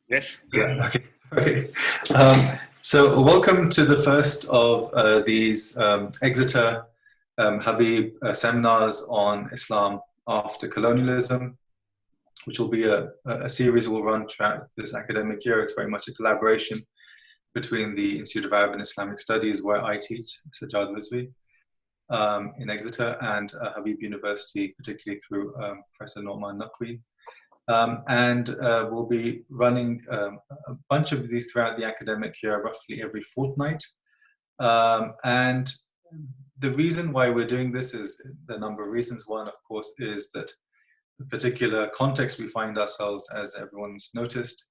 Yes. Yeah, okay, sorry. So welcome to the first of these Exeter Habib seminars on Islam after colonialism, which will be a series we'll run throughout this academic year. It's very much a collaboration between the Institute of Arab and Islamic Studies, where I teach, Sajjad Rizvi, in Exeter, and Habib University, particularly through Professor Nauman Naqvi. We'll be running a bunch of these throughout the academic year, roughly every fortnight. And the reason why we're doing this is a number of reasons. One, of course, is that the particular context we find ourselves, as everyone's noticed,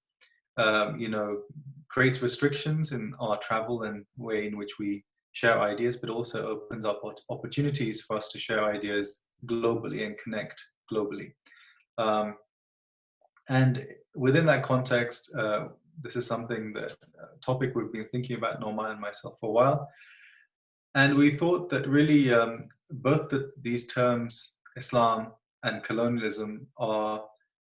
creates restrictions in our travel and way in which we share ideas, but also opens up opportunities for us to share ideas globally and connect globally. And within that context, this is something that topic we've been thinking about, Nauman and myself, for a while. And we thought that really both these terms, Islam and colonialism, are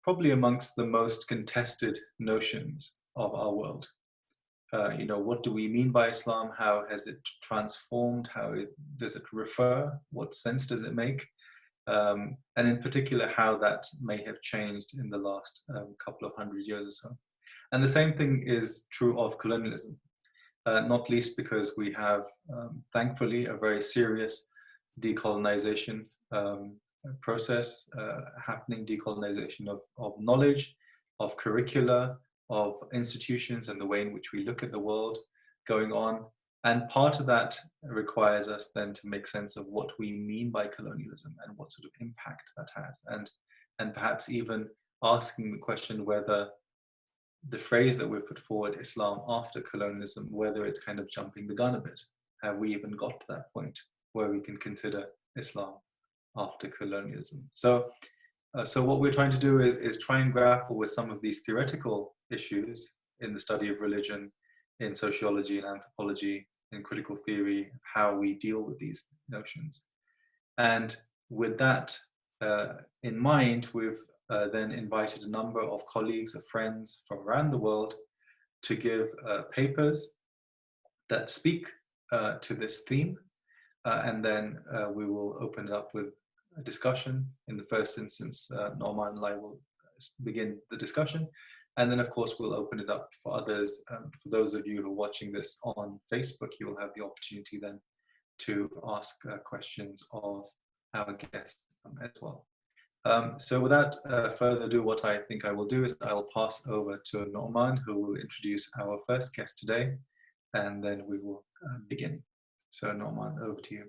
probably amongst the most contested notions of our world. What do we mean by Islam? How has it transformed? Does it refer? What sense does it make? And in particular, how that may have changed in the last couple of hundred years or so. And the same thing is true of colonialism, not least because we have, thankfully, a very serious decolonization process happening, decolonization of knowledge, of curricula, of institutions, and the way in which we look at the world going on. And part of that requires us then to make sense of what we mean by colonialism and what sort of impact that has. And perhaps even asking the question whether the phrase that we've put forward, Islam after colonialism, whether it's kind of jumping the gun a bit. Have we even got to that point where we can consider Islam after colonialism? So what we're trying to do is try and grapple with some of these theoretical issues in the study of religion, in sociology and anthropology, in critical theory, how we deal with these notions. And with that in mind, we've then invited a number of colleagues, of friends from around the world to give papers that speak to this theme. And then we will open it up with a discussion. In the first instance, Nauman and I will begin the discussion. And then, of course, we'll open it up for others. For those of you who are watching this on Facebook, you will have the opportunity then to ask questions of our guests as well. So without further ado, what I think I will do is I'll pass over to Nauman, who will introduce our first guest today, and then we will begin. So Nauman, over to you.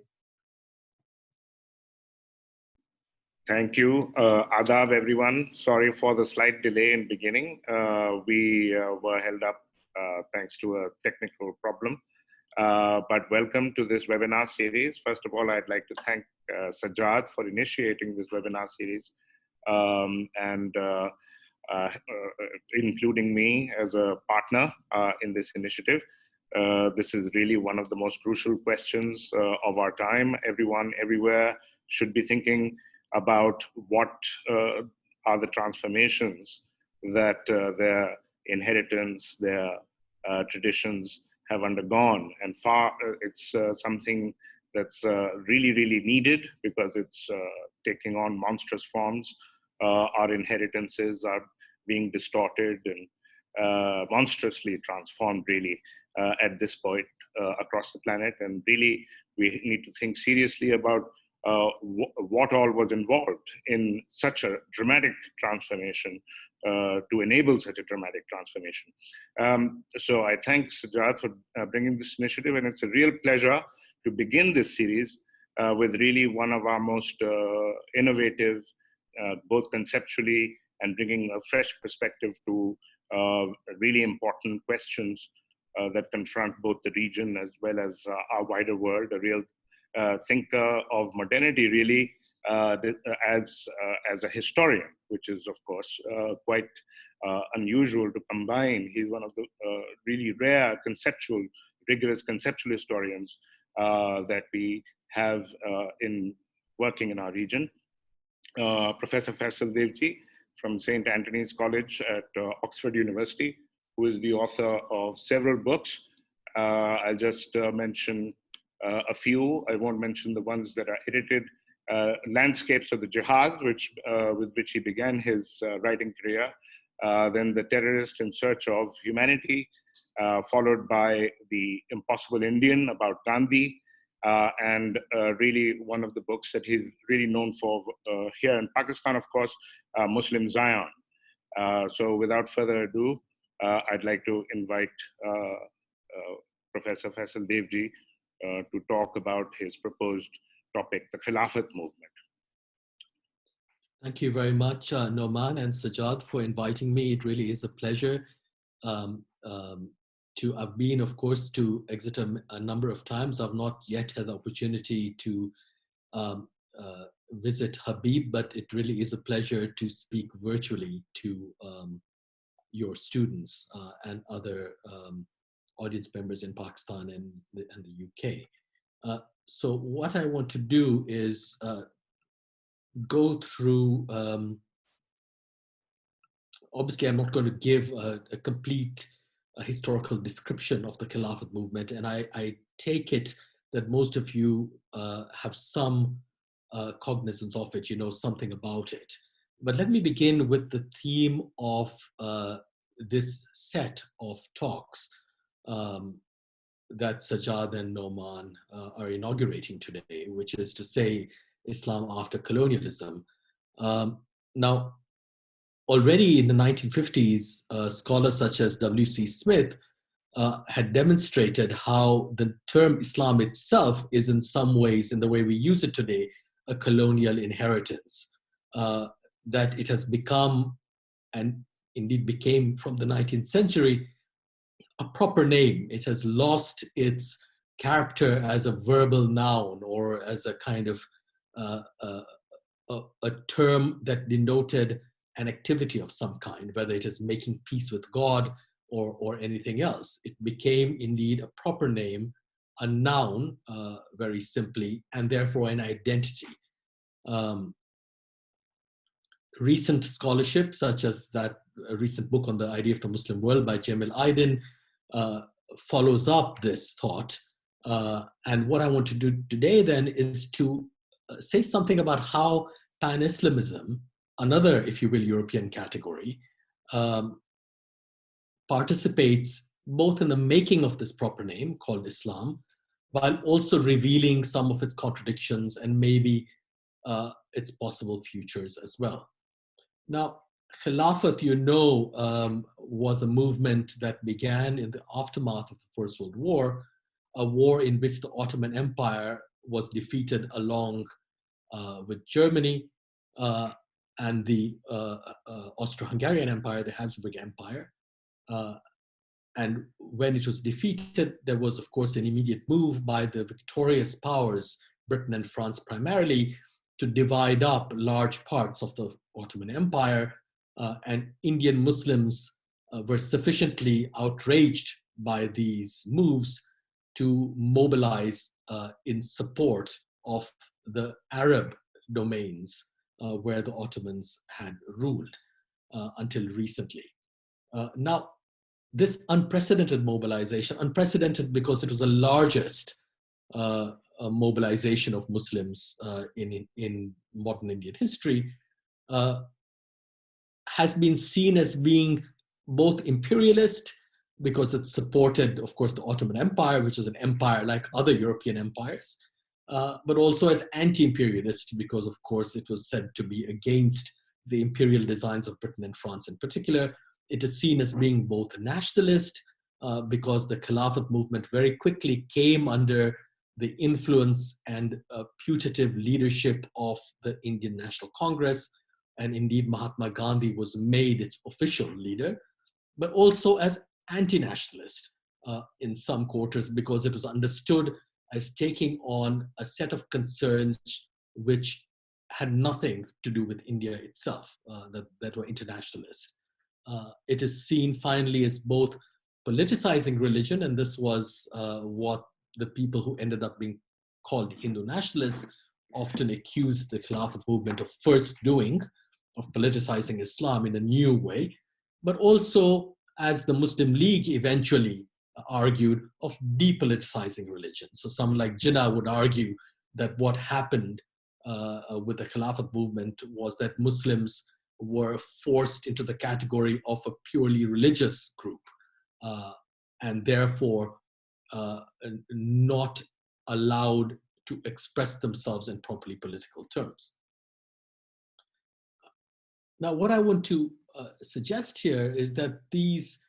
Thank you. Adab, everyone. Sorry for the slight delay in beginning. We were held up thanks to a technical problem. But welcome to this webinar series. First of all, I'd like to thank Sajjad for initiating this webinar series and including me as a partner in this initiative. This is really one of the most crucial questions of our time. Everyone, everywhere should be thinking about what are the transformations that their inheritance, their traditions have undergone. And it's something that's really, really needed because it's taking on monstrous forms. Our inheritances are being distorted and monstrously transformed, really, at this point across the planet. And really, we need to think seriously about what all was involved in such a dramatic transformation to enable such a dramatic transformation. So I thank Sajjad for bringing this initiative, and it's a real pleasure to begin this series with really one of our most innovative, both conceptually and bringing a fresh perspective to really important questions that confront both the region as well as our wider world, a real thinker of modernity, really, as a historian, which is, of course, quite unusual to combine. He's one of the really rare rigorous conceptual historians that we have in working in our region. Professor Faisal Devji from St. Anthony's College at Oxford University, who is the author of several books. I'll just mention a few. I won't mention the ones that are edited. Landscapes of the Jihad, with which he began his writing career. Then The Terrorist in Search of Humanity, followed by The Impossible Indian about Gandhi, and really one of the books that he's really known for here in Pakistan, of course, Muslim Zion. So without further ado, I'd like to invite Professor Faisal Devji to talk about his proposed topic, the Khilafat movement. Thank you very much, Nauman and Sajjad, for inviting me. It really is a pleasure to have been, of course, to Exeter a number of times. I've not yet had the opportunity to visit Habib, but it really is a pleasure to speak virtually to your students and other audience members in Pakistan and the UK. So what I want to do is go through, obviously I'm not going to give a complete historical description of the Khilafat movement, and I take it that most of you have some cognizance of it, you know something about it. But let me begin with the theme of this set of talks that Sajjad and Nauman are inaugurating today, which is to say Islam after colonialism. Now, already in the 1950s, scholars such as W.C. Smith had demonstrated how the term Islam itself is in some ways, in the way we use it today, a colonial inheritance. That it has become, and indeed became from the 19th century, a proper name. It has lost its character as a verbal noun or as a kind of a term that denoted an activity of some kind, whether it is making peace with God or anything else. It became indeed a proper name, a noun, very simply, and therefore an identity. Recent scholarship, such as that recent book on the idea of the Muslim world by Jamil Aydin, follows up this thought. And what I want to do today then is to say something about how Pan-Islamism, another, if you will, European category, participates both in the making of this proper name called Islam, while also revealing some of its contradictions and maybe its possible futures as well. Now, Khilafat, was a movement that began in the aftermath of the First World War, a war in which the Ottoman Empire was defeated along with Germany and the Austro-Hungarian Empire, the Habsburg Empire. And when it was defeated, there was, of course, an immediate move by the victorious powers, Britain and France primarily, to divide up large parts of the Ottoman Empire, and Indian Muslims were sufficiently outraged by these moves to mobilize in support of the Arab domains where the Ottomans had ruled until recently. Now, this unprecedented mobilization, unprecedented because it was the largest mobilization of Muslims in modern Indian history, has been seen as being both imperialist, because it supported, of course, the Ottoman Empire, which is an empire like other European empires, but also as anti-imperialist, because, of course, it was said to be against the imperial designs of Britain and France in particular. It is seen as being both nationalist, because the Khilafat movement very quickly came under the influence and putative leadership of the Indian National Congress, and indeed Mahatma Gandhi was made its official leader, but also as anti-nationalist in some quarters, because it was understood as taking on a set of concerns which had nothing to do with India itself, that were internationalist. It is seen finally as both politicizing religion, and this was what the people who ended up being called Hindu nationalists often accused the Khilafat movement of first doing, of politicizing Islam in a new way, but also, as the Muslim League eventually argued, of depoliticizing religion. So someone like Jinnah would argue that what happened with the Khilafat movement was that Muslims were forced into the category of a purely religious group, and therefore not allowed to express themselves in properly political terms. Now, what I want to suggest here is that these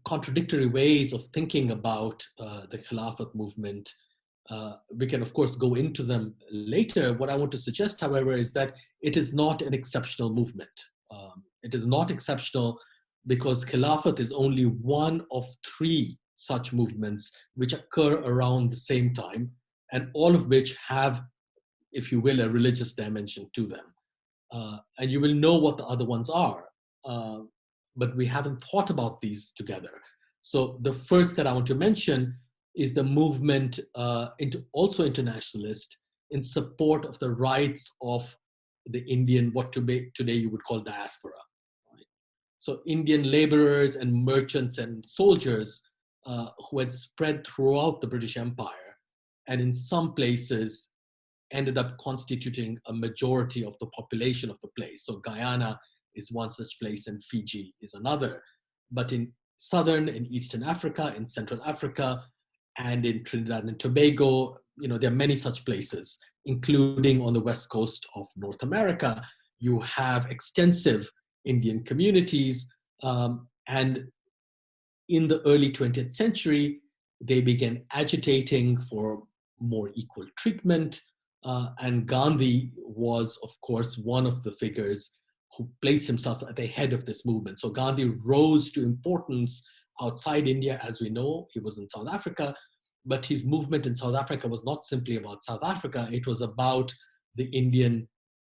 contradictory ways of thinking about the Khilafat movement, we can of course go into them later. What I want to suggest, however, is that it is not an exceptional movement. It is not exceptional because Khilafat is only one of three such movements which occur around the same time, and all of which have, if you will, a religious dimension to them. And you will know what the other ones are, but we haven't thought about these together. So the first that I want to mention is the movement, also internationalist, in support of the rights of the Indian, what today you would call diaspora. Right? So Indian laborers and merchants and soldiers who had spread throughout the British Empire, and in some places ended up constituting a majority of the population of the place. So Guyana is one such place and Fiji is another. But in Southern and Eastern Africa, in Central Africa, and in Trinidad and Tobago, there are many such places, including on the west coast of North America. You have extensive Indian communities, and in the early 20th century, they began agitating for more equal treatment, and Gandhi was, of course, one of the figures who placed himself at the head of this movement. So Gandhi rose to importance outside India. As we know, he was in South Africa, but his movement in South Africa was not simply about South Africa. It was about the Indian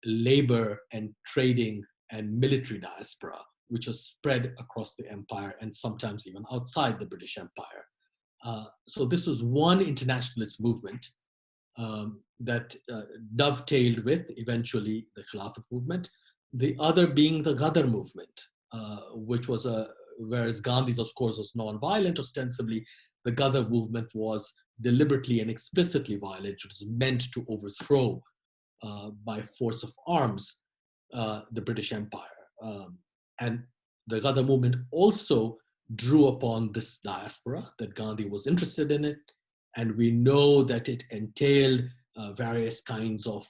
labor and trading and military diaspora, which was spread across the empire and sometimes even outside the British Empire. So this was one internationalist movement that dovetailed with eventually the Khilafat movement. The other being the Ghadar movement, which was whereas Gandhi's, of course, was non-violent ostensibly, the Ghadar movement was deliberately and explicitly violent. It was meant to overthrow by force of arms the British Empire. And the Ghadar movement also drew upon this diaspora, that Gandhi was interested in it. And we know that it entailed various kinds of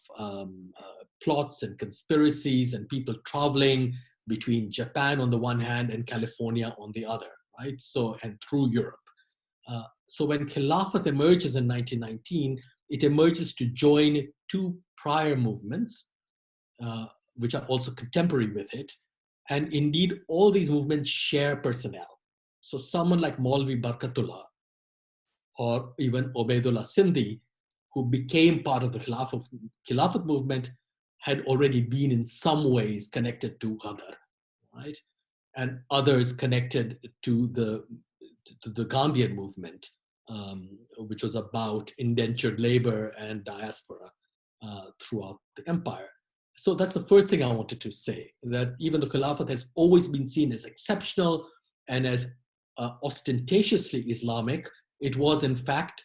plots and conspiracies and people traveling between Japan on the one hand and California on the other, right? So, and through Europe. So when Khilafat emerges in 1919, it emerges to join two prior movements, which are also contemporary with it. And indeed, all these movements share personnel. So someone like Maulvi Barkatullah, or even Obaidullah Sindhi, who became part of the Khilafat movement, had already been in some ways connected to Ghadar, right? And others connected to the Gandhian movement, which was about indentured labor and diaspora throughout the empire. So that's the first thing I wanted to say, that even though Khilafat has always been seen as exceptional and as ostentatiously Islamic, it was in fact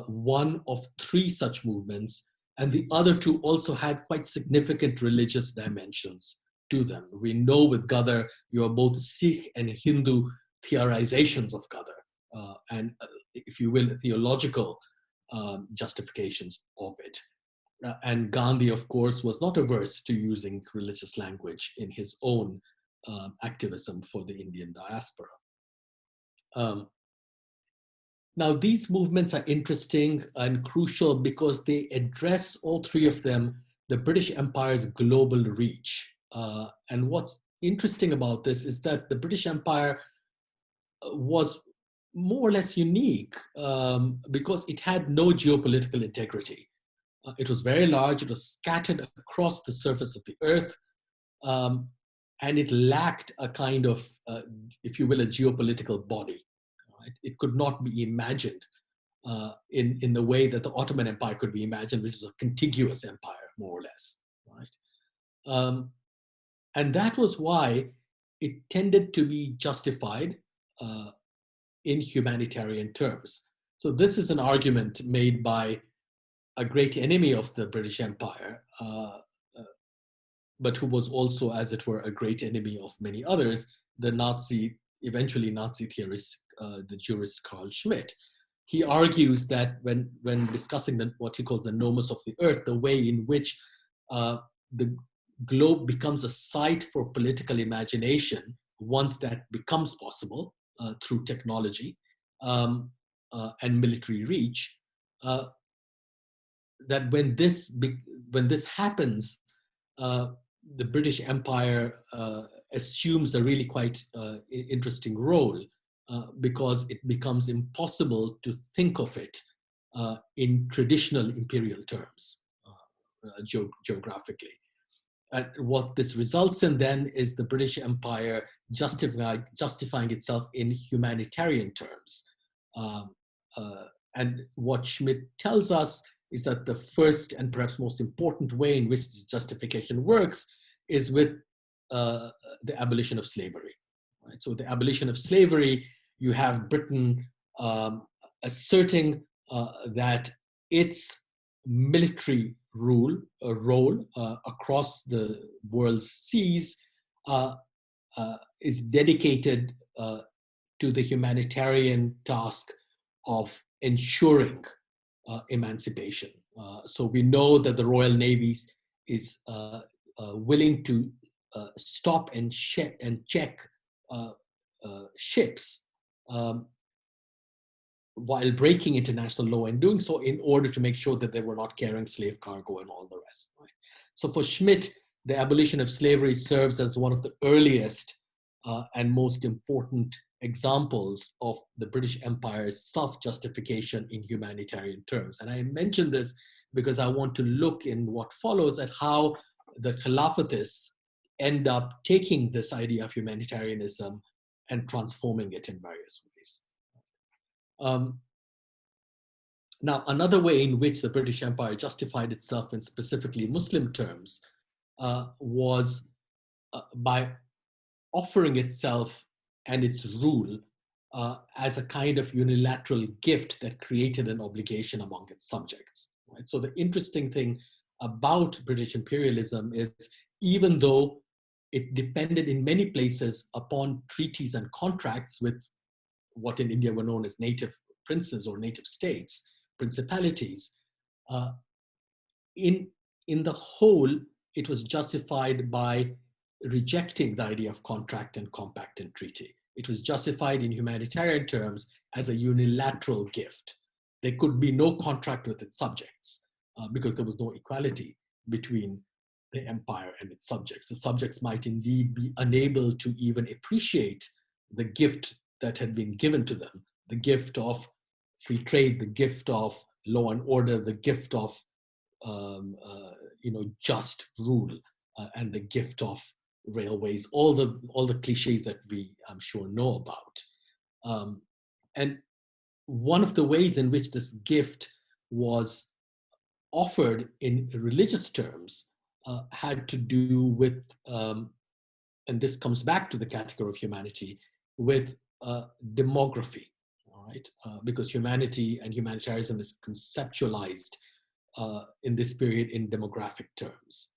one of three such movements, and the other two also had quite significant religious dimensions to them. We know with Ghadar, you have both Sikh and Hindu theorizations of Ghadar, and if you will, theological justifications of it. And Gandhi, of course, was not averse to using religious language in his own activism for the Indian diaspora. Now, these movements are interesting and crucial because they address, all three of them, the British Empire's global reach. And what's interesting about this is that the British Empire was more or less unique because it had no geopolitical integrity. It was very large, it was scattered across the surface of the earth, and it lacked a kind of, if you will, a geopolitical body. Right? It could not be imagined in the way that the Ottoman Empire could be imagined, which is a contiguous empire, more or less. Right? And that was why it tended to be justified in humanitarian terms. So this is an argument made by a great enemy of the British Empire, but who was also, as it were, a great enemy of many others, the eventually Nazi theorist, the jurist Carl Schmitt. He argues that when discussing what he calls the nomos of the earth, the way in which the globe becomes a site for political imagination once that becomes possible through technology and military reach, that when this happens, the British Empire assumes a really quite interesting role because it becomes impossible to think of it in traditional imperial terms geographically. And what this results in then is the British Empire justifying itself in humanitarian terms. And what Schmitt tells us is that the first and perhaps most important way in which this justification works is with the abolition of slavery. Right? So the abolition of slavery, you have Britain asserting that its military role across the world's seas is dedicated to the humanitarian task of ensuring emancipation. So we know that the Royal Navy is willing to stop and check ships while breaking international law and doing so in order to make sure that they were not carrying slave cargo and all the rest. Right? So for Schmitt, the abolition of slavery serves as one of the earliest and most important examples of the British Empire's self-justification in humanitarian terms. And I mention this because I want to look in what follows at how the Khilafatists end up taking this idea of humanitarianism and transforming it in various ways. Now, another way in which the British Empire justified itself in specifically Muslim terms was by offering itself and its rule as a kind of unilateral gift that created an obligation among its subjects. Right? So the interesting thing about British imperialism is even though it depended in many places upon treaties and contracts with what in India were known as native princes or native states, principalities, in the whole, it was justified by rejecting the idea of contract and compact and treaty. It was justified in humanitarian terms as a unilateral gift. There could be no contract with its subjects because there was no equality between the empire and its subjects. The subjects might indeed be unable to even appreciate the gift that had been given to them, the gift of free trade, the gift of law and order, the gift of just rule, and the gift of railways, all the cliches that we, I'm sure, know about. And one of the ways in which this gift was offered in religious terms had to do with, and this comes back to the category of humanity, with demography, all right? Because humanity and humanitarianism is conceptualized in this period in demographic terms.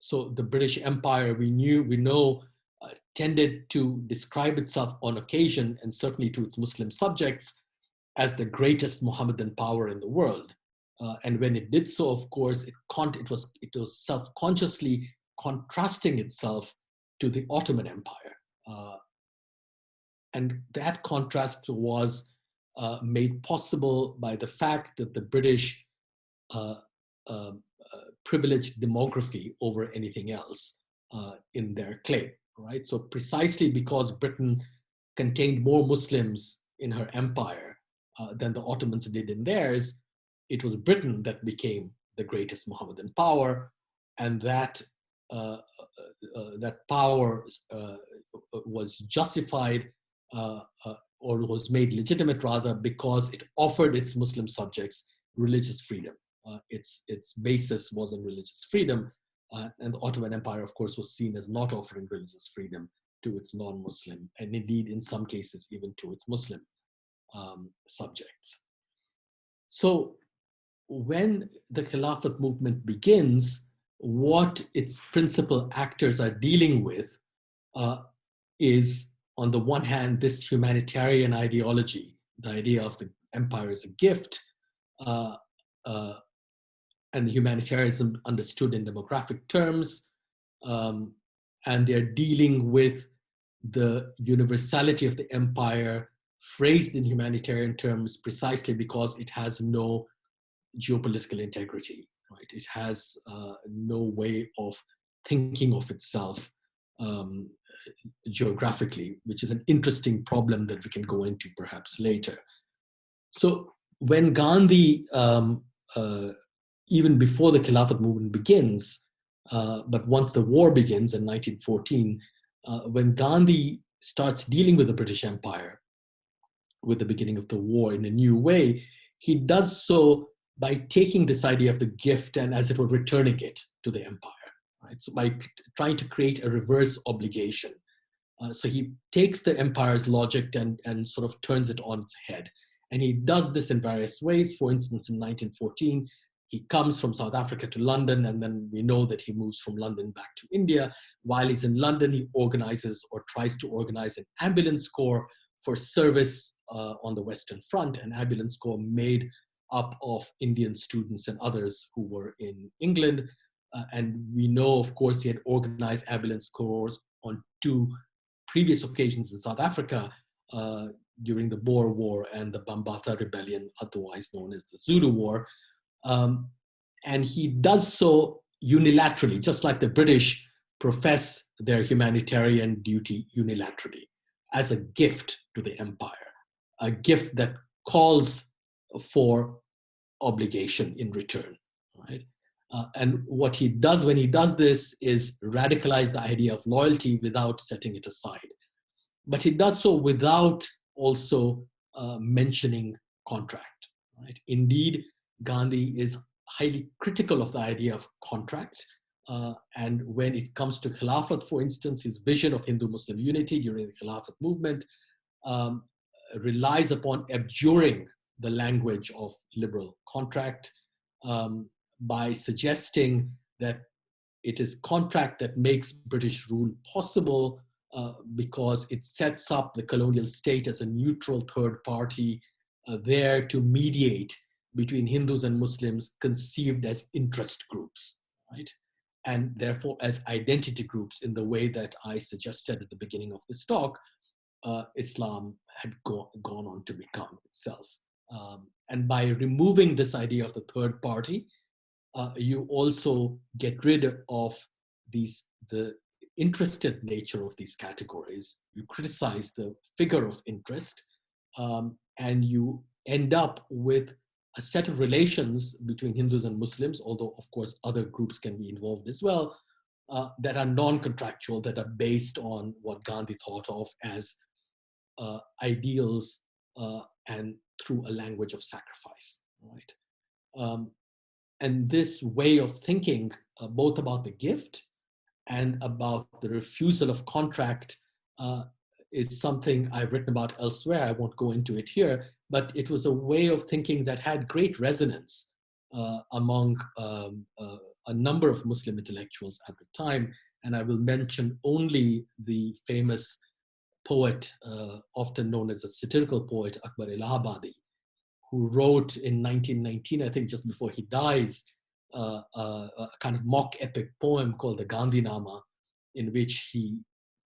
So the British Empire, we know, tended to describe itself on occasion, and certainly to its Muslim subjects, as the greatest Mohammedan power in the world. And when it did so, of course, it was self-consciously contrasting itself to the Ottoman Empire. And that contrast was made possible by the fact that the British privileged demography over anything else in their claim, right? So precisely because Britain contained more Muslims in her empire than the Ottomans did in theirs, it was Britain that became the greatest Mohammedan power, and that power was justified or was made legitimate rather because it offered its Muslim subjects religious freedom. Its basis was in religious freedom, And the Ottoman Empire, of course, was seen as not offering religious freedom to its non-Muslim, and indeed, in some cases, even to its Muslim subjects. So when the Khilafat movement begins, what its principal actors are dealing with is, on the one hand, this humanitarian ideology, the idea of the empire as a gift, and humanitarianism understood in demographic terms, and they're dealing with the universality of the empire phrased in humanitarian terms precisely because it has no geopolitical integrity, right? It has no way of thinking of itself geographically, which is an interesting problem that we can go into perhaps later. So when Gandhi, even before the Khilafat movement begins, but once the war begins in 1914, when Gandhi starts dealing with the British Empire with the beginning of the war in a new way, he does so by taking this idea of the gift and, as it were, returning it to the empire, right? So by trying to create a reverse obligation. So he takes the empire's logic and sort of turns it on its head. And he does this in various ways. For instance, in 1914, he comes from South Africa to London, and then we know that he moves from London back to India. While he's in London, he organizes or tries to organize an ambulance corps for service on the Western Front, an ambulance corps made up of Indian students and others who were in England. And we know, of course, he had organized ambulance corps on 2 previous occasions in South Africa during the Boer War and the Bambatha Rebellion, otherwise known as the Zulu War. And he does so unilaterally, just like the British profess their humanitarian duty unilaterally, as a gift to the empire, a gift that calls for obligation in return, right? And what he does when he does this is radicalize the idea of loyalty without setting it aside. But he does so without also mentioning contract, right? Indeed, Gandhi is highly critical of the idea of contract. And when it comes to Khilafat, for instance, his vision of Hindu-Muslim unity during the Khilafat movement relies upon abjuring the language of liberal contract by suggesting that it is contract that makes British rule possible because it sets up the colonial state as a neutral third party there to mediate between Hindus and Muslims conceived as interest groups, right? And therefore as identity groups in the way that I suggested at the beginning of this talk, Islam had gone on to become itself. And by removing this idea of the third party, you also get rid of the interested nature of these categories. You criticize the figure of interest, and you end up with a set of relations between Hindus and Muslims, although of course other groups can be involved as well, that are non-contractual, that are based on what Gandhi thought of as ideals and through a language of sacrifice, right? And this way of thinking, both about the gift and about the refusal of contract, is something I've written about elsewhere. I won't go into it here, but it was a way of thinking that had great resonance among a number of Muslim intellectuals at the time. And I will mention only the famous poet, often known as a satirical poet, Akbar Allahabadi, who wrote in 1919, I think just before he dies, a kind of mock epic poem called the Gandhi Nama, in which he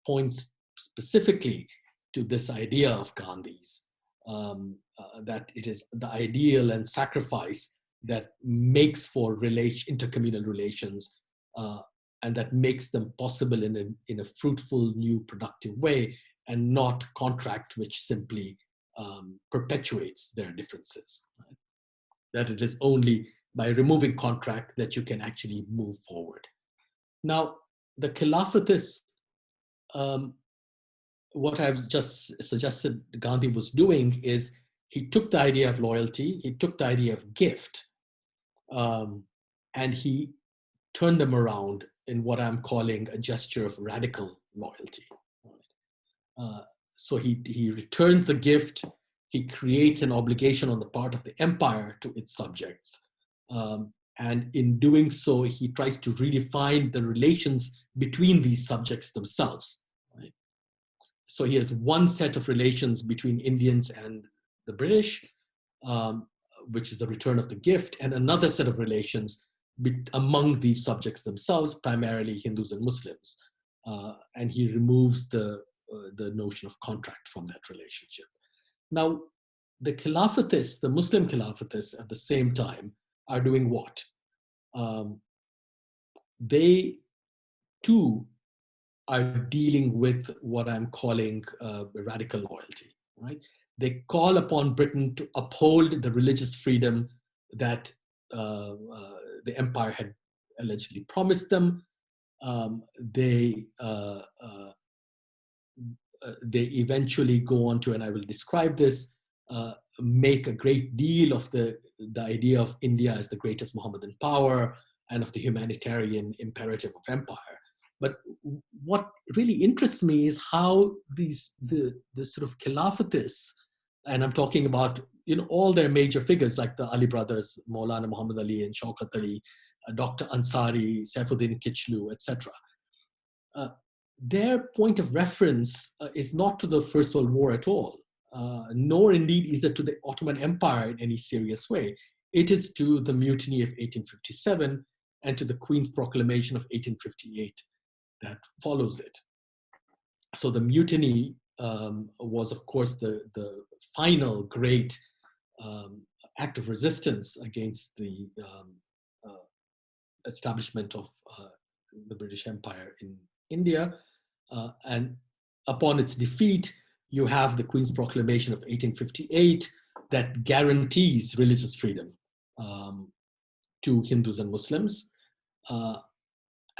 points specifically to this idea of Gandhi's, that it is the ideal and sacrifice that makes for intercommunal relations, and that makes them possible in a fruitful, new, productive way, and not contract which simply perpetuates their differences. Right? That it is only by removing contract that you can actually move forward. Now, the Khilafatists, what I've just suggested Gandhi was doing is he took the idea of loyalty, he took the idea of gift, and he turn them around in what I'm calling a gesture of radical loyalty. So he returns the gift, he creates an obligation on the part of the empire to its subjects. And in doing so, he tries to redefine the relations between these subjects themselves. Right? So he has one set of relations between Indians and the British, which is the return of the gift, and another set of relations among these subjects themselves, primarily Hindus and Muslims. And he removes the notion of contract from that relationship. Now, the Khilafatists, the Muslim Khilafatists at the same time, are doing what? They too are dealing with what I'm calling radical loyalty, right? They call upon Britain to uphold the religious freedom that the empire had allegedly promised them. They eventually go on to, and I will describe this, make a great deal of the idea of India as the greatest Mohammedan power and of the humanitarian imperative of empire. But what really interests me is how the sort of Khilafatists, and I'm talking about all their major figures like the Ali brothers, Maulana Muhammad Ali and Shaukat Ali, Dr. Ansari, Saifuddin Kichlu, etc. Their point of reference is not to the First World War at all, nor indeed is it to the Ottoman Empire in any serious way. It is to the mutiny of 1857 and to the Queen's Proclamation of 1858 that follows it. So the mutiny was, of course, the final great act of resistance against the establishment of the British Empire in India. And upon its defeat, you have the Queen's Proclamation of 1858 that guarantees religious freedom to Hindus and Muslims.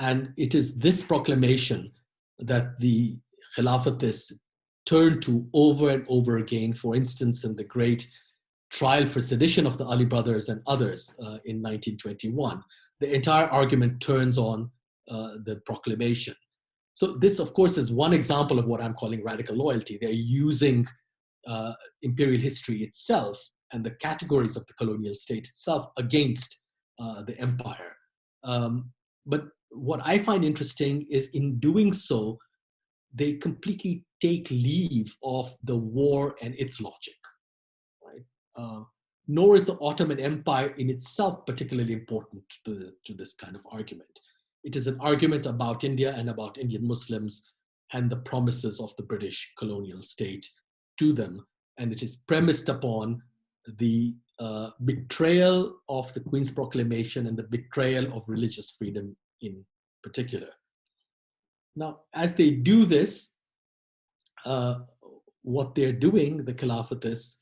And it is this proclamation that the Khilafatists turn to over and over again. For instance, in the great trial for sedition of the Ali brothers and others in 1921, the entire argument turns on the proclamation. So this, of course, is one example of what I'm calling radical loyalty. They're using imperial history itself and the categories of the colonial state itself against the empire. But what I find interesting is in doing so, they completely take leave of the war and its logic. Right? Nor is the Ottoman Empire in itself particularly important to this kind of argument. It is an argument about India and about Indian Muslims and the promises of the British colonial state to them. And it is premised upon the betrayal of the Queen's Proclamation and the betrayal of religious freedom in particular. Now, as they do this, what they're doing, the Khilafatists,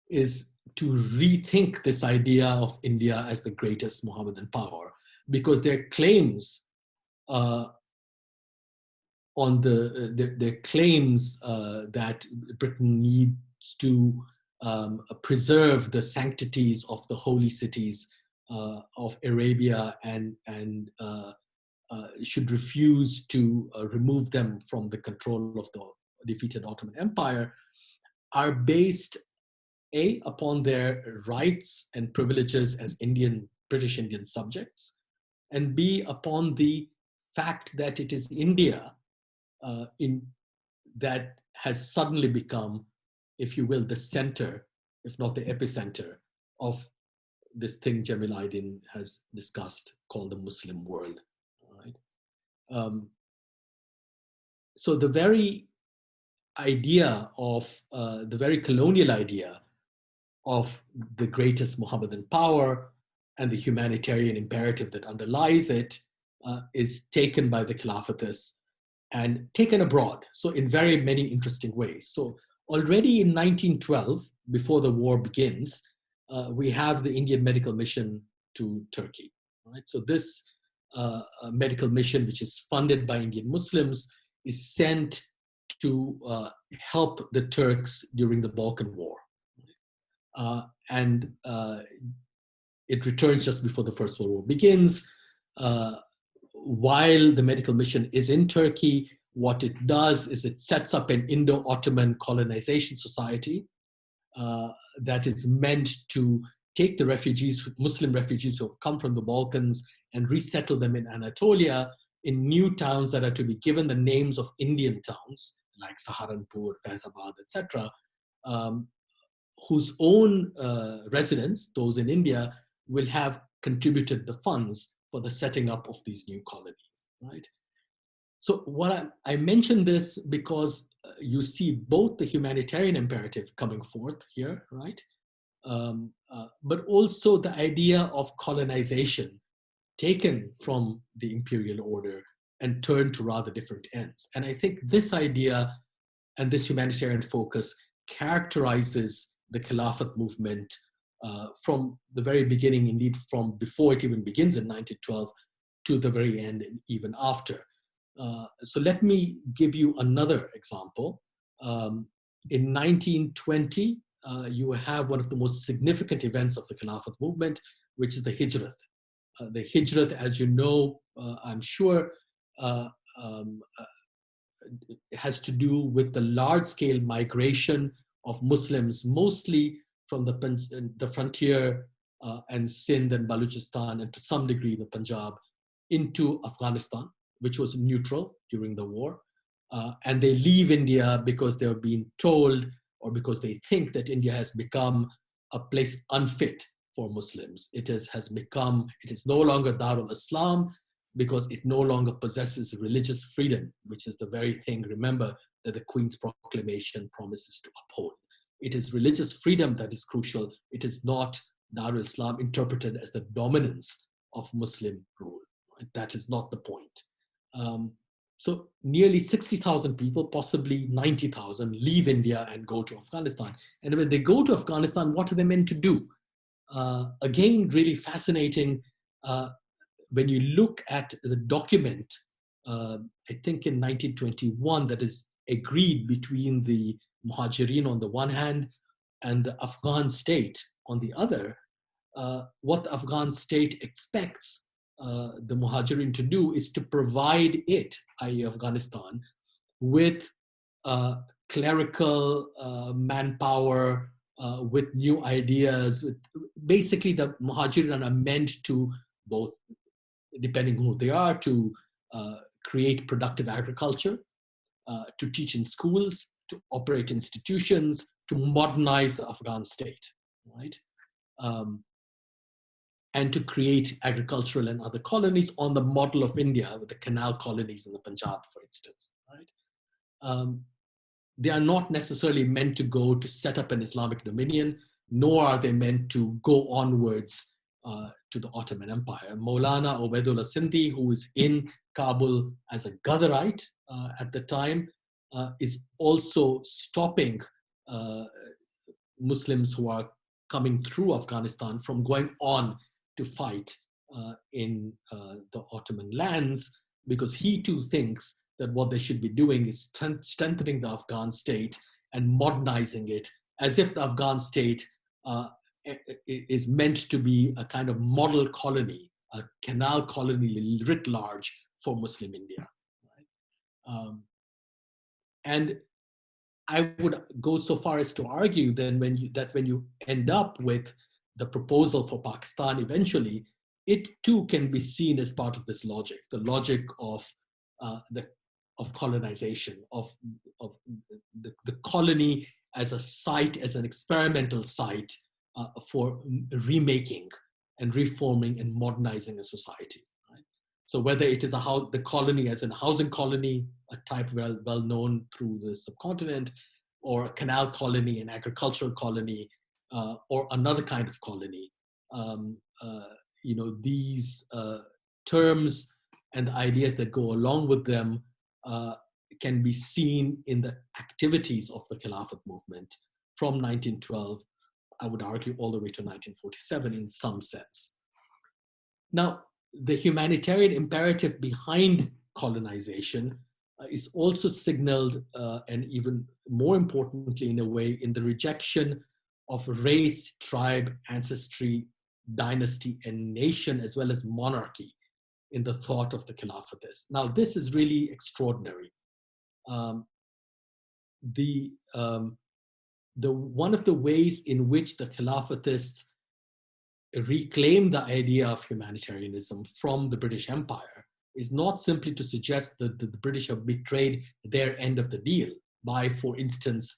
is to rethink this idea of India as the greatest Mohammedan power, because their claims their claims that Britain needs to preserve the sanctities of the holy cities of Arabia and should refuse to remove them from the control of the defeated Ottoman Empire, are based upon their rights and privileges as British Indian subjects, and B, upon the fact that it is India that has suddenly become, if you will, the center, if not the epicenter, of this thing Jamil Aydin has discussed called the Muslim world. Right? So the very idea of, the very colonial idea of the greatest Mohammedan power and the humanitarian imperative that underlies it is taken by the Khilafatists and taken abroad. So in very many interesting ways. So already in 1912, before the war begins, we have the Indian medical mission to Turkey. Right? So this medical mission, which is funded by Indian Muslims, is sent to help the Turks during the Balkan War. And it returns just before the First World War begins. while the medical mission is in Turkey, what it does is it sets up an Indo-Ottoman colonization society that is meant to take the refugees, Muslim refugees who have come from the Balkans, and resettle them in Anatolia in new towns that are to be given the names of Indian towns, like Saharanpur, Faizabad, etc., whose own residents, those in India, will have contributed the funds for the setting up of these new colonies, right? So what I mentioned this because you see both the humanitarian imperative coming forth here, right? But also the idea of colonization taken from the imperial order and turned to rather different ends. And I think this idea and this humanitarian focus characterizes the Khilafat movement from the very beginning, indeed from before it even begins in 1912 to the very end and even after. So let me give you another example. In 1920, you have one of the most significant events of the Khilafat movement, which is the Hijrat. The Hijrat, as you know, I'm sure, has to do with the large-scale migration of Muslims, mostly from the frontier and Sindh and Balochistan, and to some degree the Punjab, into Afghanistan, which was neutral during the war. And they leave India because they are being told, or because they think that India has become a place unfit for Muslims. It is no longer Darul Islam because it no longer possesses religious freedom, which is the very thing, remember, that the Queen's proclamation promises to uphold. It is religious freedom that is crucial. It is not Darul Islam interpreted as the dominance of Muslim rule. Right? That is not the point. So nearly 60,000 people, possibly 90,000, leave India and go to Afghanistan. And when they go to Afghanistan, what are they meant to do? Again, really fascinating. When you look at the document, I think in 1921, that is agreed between the Muhajirin on the one hand and the Afghan state on the other, what the Afghan state expects the Muhajirin to do is to provide it, i.e. Afghanistan, with clerical manpower, with new ideas. Basically, the Muhajirin are meant to both, depending who they are, to create productive agriculture, to teach in schools, to operate institutions, to modernize the Afghan state, right? And to create agricultural and other colonies on the model of India, with the canal colonies in the Punjab, for instance, right? They are not necessarily meant to go to set up an Islamic dominion, nor are they meant to go onwards to the Ottoman Empire. Maulana Ubaidullah Sindhi, who is in Kabul as a Ghadarite at the time, is also stopping Muslims who are coming through Afghanistan from going on to fight in the Ottoman lands, because he too thinks that what they should be doing is strengthening the Afghan state and modernizing it, as if the Afghan state is meant to be a kind of model colony, a canal colony writ large for Muslim India. Right? And I would go so far as to argue then that when you end up with the proposal for Pakistan eventually, it too can be seen as part of this logic, the logic of colonization, of the colony as a site, as an experimental site for remaking and reforming and modernizing a society. Right? So whether it is the colony as a housing colony, a type well known through the subcontinent, or a canal colony, an agricultural colony, or another kind of colony, these terms and the ideas that go along with them can be seen in the activities of the Khilafat movement from 1912, I would argue, all the way to 1947 in some sense. Now, the humanitarian imperative behind colonization is also signaled, and even more importantly in a way, in the rejection of race, tribe, ancestry, dynasty, and nation, as well as monarchy in the thought of the Khilafatists. Now, this is really extraordinary. One of the ways in which the Khilafatists reclaim the idea of humanitarianism from the British Empire is not simply to suggest that the British have betrayed their end of the deal by, for instance,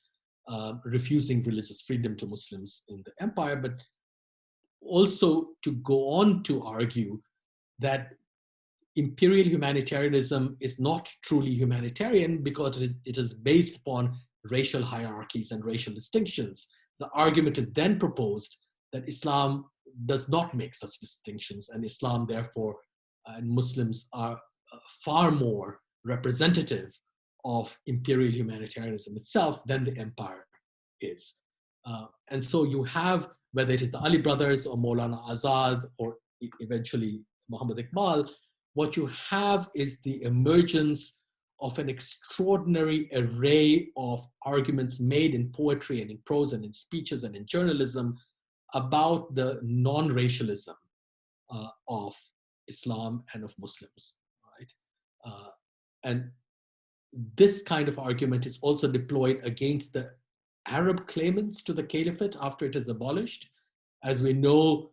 refusing religious freedom to Muslims in the empire, but also to go on to argue that imperial humanitarianism is not truly humanitarian because it is based upon racial hierarchies and racial distinctions. The argument is then proposed that Islam does not make such distinctions, and Islam, therefore, and Muslims are far more representative of imperial humanitarianism itself than the empire is. And so you have, whether it is the Ali brothers or Maulana Azad or eventually Muhammad Iqbal, what you have is the emergence of an extraordinary array of arguments made in poetry and in prose and in speeches and in journalism about the non-racialism of Islam and of Muslims, right? And this kind of argument is also deployed against the Arab claimants to the caliphate after it is abolished. As we know,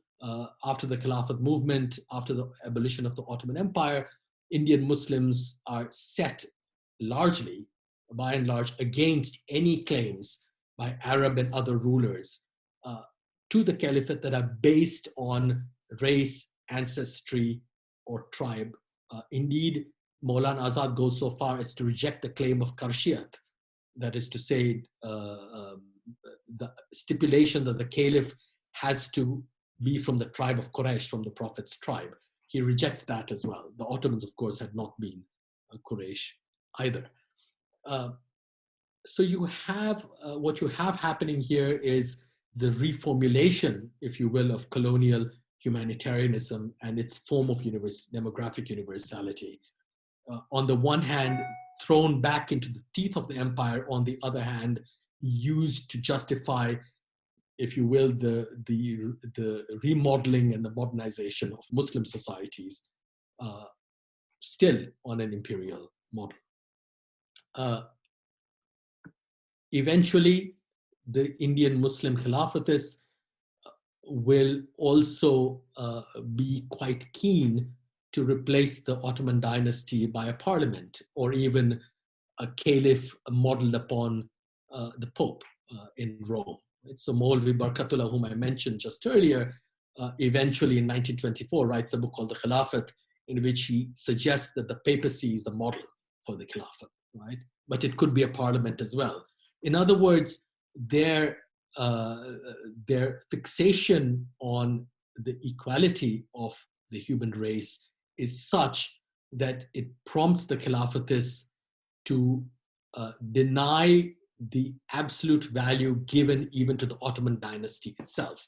after the Khilafat movement, after the abolition of the Ottoman Empire, Indian Muslims are set largely, by and large, against any claims by Arab and other rulers to the caliphate that are based on race, ancestry, or tribe. Indeed, Maulana Azad goes so far as to reject the claim of Karshiyat, that is to say, the stipulation that the caliph has to be from the tribe of Quraysh, from the Prophet's tribe. He rejects that as well. The Ottomans, of course, had not been Quraysh either. So you have, what you have happening here is the reformulation, if you will, of colonial humanitarianism and its form of demographic universality. On the one hand, thrown back into the teeth of the empire, on the other hand, used to justify, if you will, the remodeling and the modernization of Muslim societies, still on an imperial model. Eventually, the Indian Muslim Khilafatists will also be quite keen to replace the Ottoman dynasty by a parliament, or even a caliph modeled upon the Pope in Rome. So Maulvi Barkatullah, whom I mentioned just earlier, eventually in 1924 writes a book called The Khilafat, in which he suggests that the papacy is the model for the Khilafat, right? But it could be a parliament as well. In other words, their fixation on the equality of the human race is such that it prompts the Khilafatists to deny the absolute value given even to the Ottoman dynasty itself.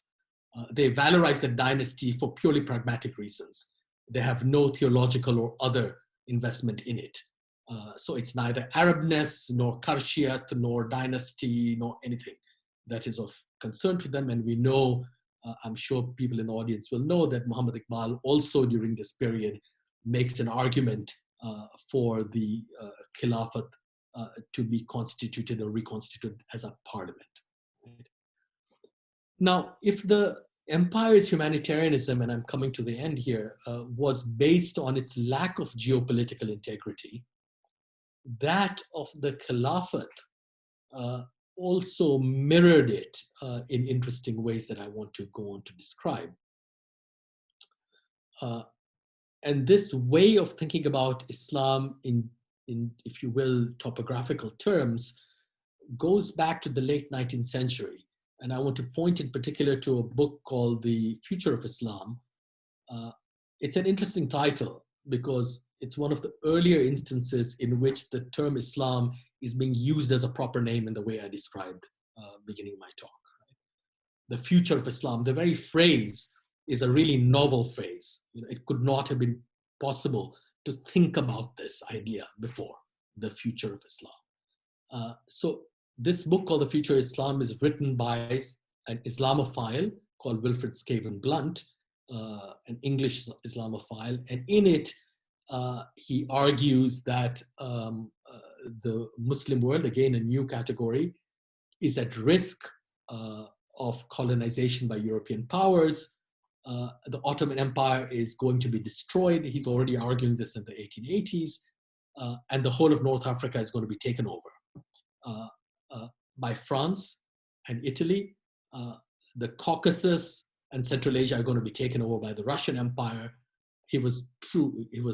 They valorize the dynasty for purely pragmatic reasons. They have no theological or other investment in it. So it's neither Arabness, nor Karshiyat, nor dynasty, nor anything that is of concern to them. And we know, I'm sure people in the audience will know, that Muhammad Iqbal also during this period makes an argument for the Khilafat to be constituted or reconstituted as a parliament. Right? Now, if the empire's humanitarianism, and I'm coming to the end here, was based on its lack of geopolitical integrity, that of the Khilafat also mirrored it in interesting ways that I want to go on to describe. And this way of thinking about Islam in, if you will, topographical terms, goes back to the late 19th century. And I want to point in particular to a book called The Future of Islam. It's an interesting title because it's one of the earlier instances in which the term Islam is being used as a proper name in the way I described beginning my talk. Right? The future of Islam, the very phrase is a really novel phrase. You know, it could not have been possible to think about this idea before, the future of Islam. So this book called The Future of Islam is written by an Islamophile called Wilfred Scaven Blunt, an English Islamophile, and in it He argues that the Muslim world, again a new category, is at risk of colonization by European powers. The Ottoman Empire is going to be destroyed. He's already arguing this in the 1880s. And the whole of North Africa is going to be taken over by France and Italy. The Caucasus and Central Asia are going to be taken over by the Russian Empire. He was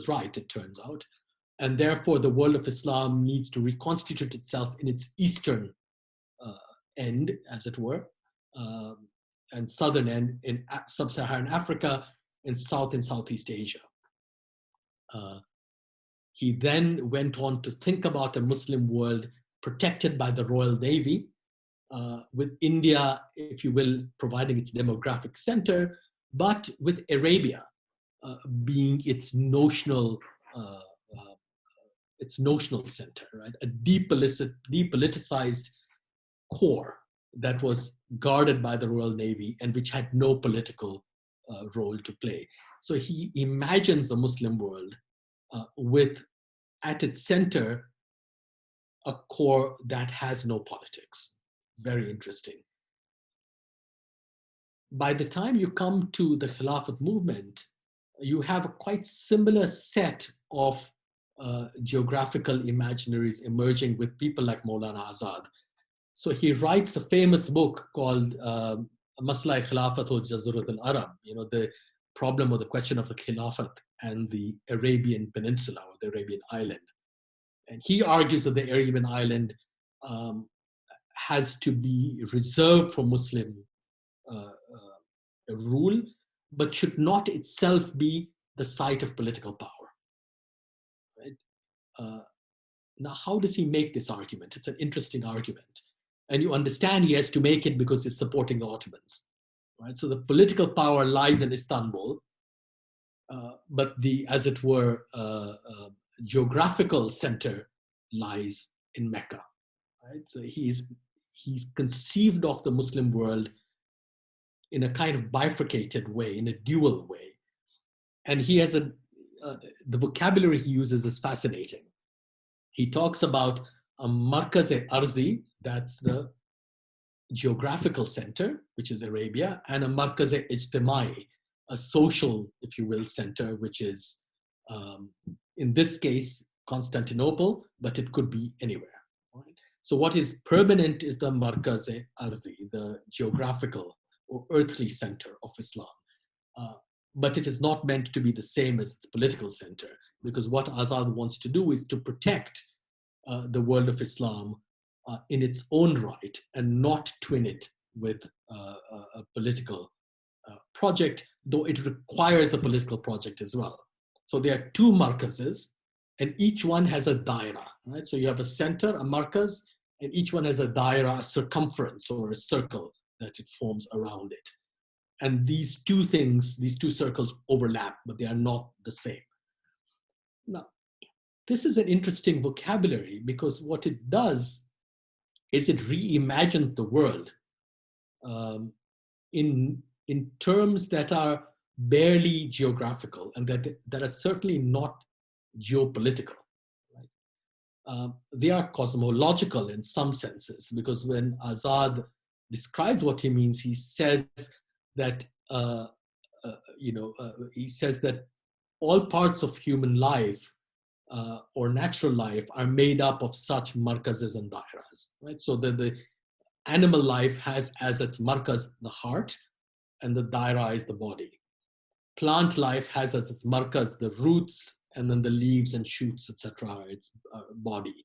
right, it turns out. And therefore, the world of Islam needs to reconstitute itself in its eastern end, as it were, and southern end in sub-Saharan Africa, and South and Southeast Asia. He then went on to think about a Muslim world protected by the Royal Navy, with India, if you will, providing its demographic center, but with Arabia being its notional center, right? A depoliticized core that was guarded by the Royal Navy and which had no political role to play. So he imagines a Muslim world with, at its center, a core that has no politics. Very interesting. By the time you come to the Khilafat movement, you have a quite similar set of geographical imaginaries emerging with people like Maulana Azad. So he writes a famous book called Masla Khilafat wa Jazirat al-Arab, the problem or the question of the Khilafat and the Arabian Peninsula or the Arabian island. And he argues that the Arabian island has to be reserved for Muslim rule, but should not itself be the site of political power. Right? Now, how does he make this argument? It's an interesting argument. And you understand he has to make it because he's supporting the Ottomans. Right? So the political power lies in Istanbul, but the, as it were, geographical center lies in Mecca. Right? So he's conceived of the Muslim world in a kind of bifurcated way, in a dual way. And he has the vocabulary he uses is fascinating. He talks about a markaz-e-arzi, that's the geographical center, which is Arabia, and a markaz-e-ijtimai, a social, if you will, center, which is, in this case, Constantinople, but it could be anywhere. Right? So what is permanent is the markaz-e-arzi, the geographical or earthly center of Islam. But it is not meant to be the same as its political center, because what Azad wants to do is to protect the world of Islam in its own right and not twin it with a political project, though it requires a political project as well. So there are two markazes, and each one has a daira, right? So you have a center, a markaz, and each one has a daira, a circumference or a circle that it forms around it. And these two things, these two circles overlap, but they are not the same. Now, this is an interesting vocabulary because what it does is it reimagines the world in terms that are barely geographical and that are certainly not geopolitical. Right? They are cosmological in some senses, because when Azad describes what he means, he says that he says that all parts of human life or natural life are made up of such markazes and dairas. Right? So the animal life has as its markaz the heart, and the daira is the body. Plant life has as its markaz the roots, and then the leaves and shoots, etc., are its body.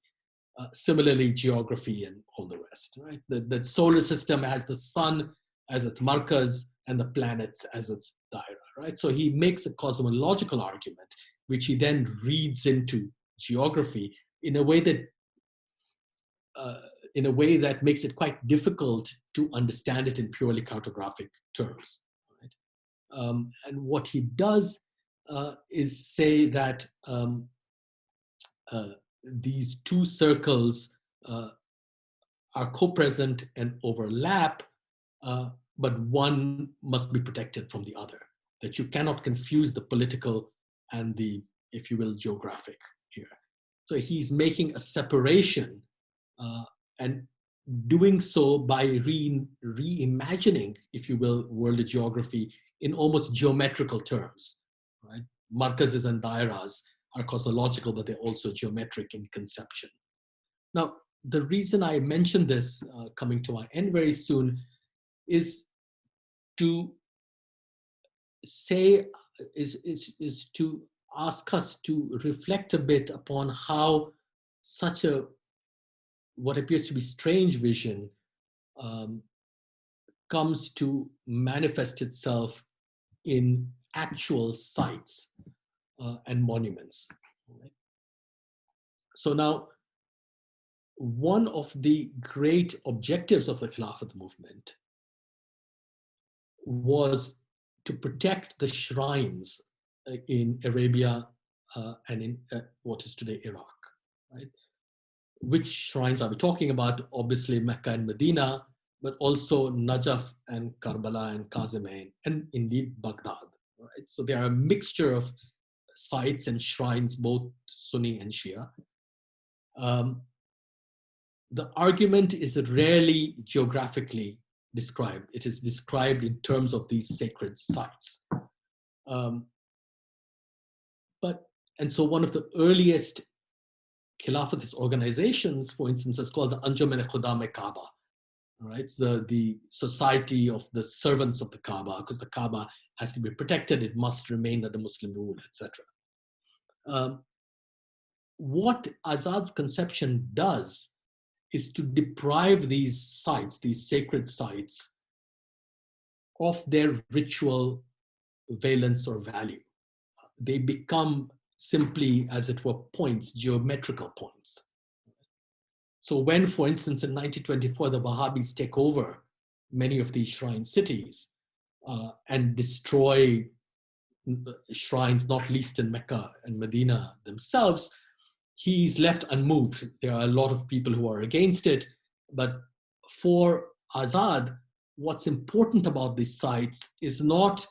Similarly, geography and all the rest. Right? The solar system has the sun as its markaz and the planets as its daira. Right? So he makes a cosmological argument, which he then reads into geography in a way that makes it quite difficult to understand it in purely cartographic terms. Right? And what he does is say that these two circles are co-present and overlap, but one must be protected from the other. That you cannot confuse the political and the if you will, geographic here. So he's making a separation and doing so by reimagining, if you will, world geography in almost geometrical terms, right? Markazes and dairas are cosmological, but they're also geometric in conception. Now, the reason I mentioned this, coming to my end very soon, is to say, is to ask us to reflect a bit upon how such a, what appears to be strange vision comes to manifest itself in actual sites and monuments. Right? So now, one of the great objectives of the Khilafat movement was to protect the shrines in Arabia and in what is today Iraq. Right? Which shrines are we talking about? Obviously Mecca and Medina, but also Najaf and Karbala and Qazimain, and indeed Baghdad. Right? So there are a mixture of sites and shrines, both Sunni and Shia. The argument is rarely geographically described. It is described in terms of these sacred sites. And so one of the earliest Khilafatist organizations, for instance, is called the Anjuman-e-Khudam-e-Kaaba. Right? It's the society of the servants of the Kaaba, because the Kaaba has to be protected. It must remain under Muslim rule, etc. What Azad's conception does is to deprive these sites, these sacred sites, of their ritual valence or value. They become simply, as it were, points, geometrical points. So when, for instance, in 1924, the Wahhabis take over many of these shrine cities and destroy shrines, not least in Mecca and Medina themselves, he's left unmoved. There are a lot of people who are against it, but for Azad, what's important about these sites is not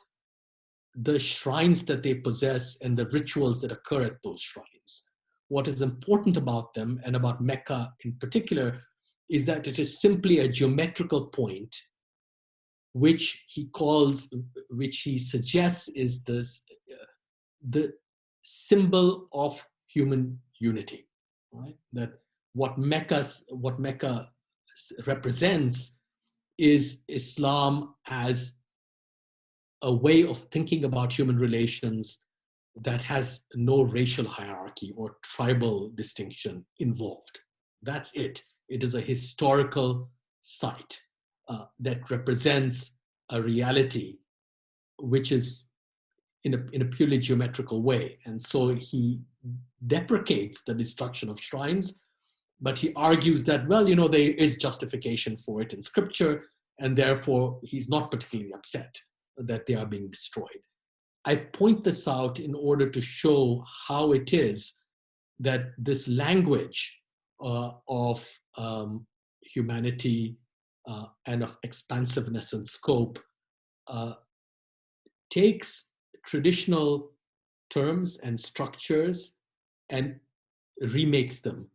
the shrines that they possess and the rituals that occur at those shrines. What is important about them, and about Mecca in particular, is that it is simply a geometrical point, which he suggests is the symbol of human unity. Right? That what Mecca represents is Islam as a way of thinking about human relations that has no racial hierarchy or tribal distinction involved. That's it. It is a historical site that represents a reality which is in a purely geometrical way. And so he deprecates the destruction of shrines, but he argues that, well, there is justification for it in scripture, and therefore he's not particularly upset that they are being destroyed. I point this out in order to show how it is that this language of humanity and of expansiveness and scope takes traditional terms and structures and remakes them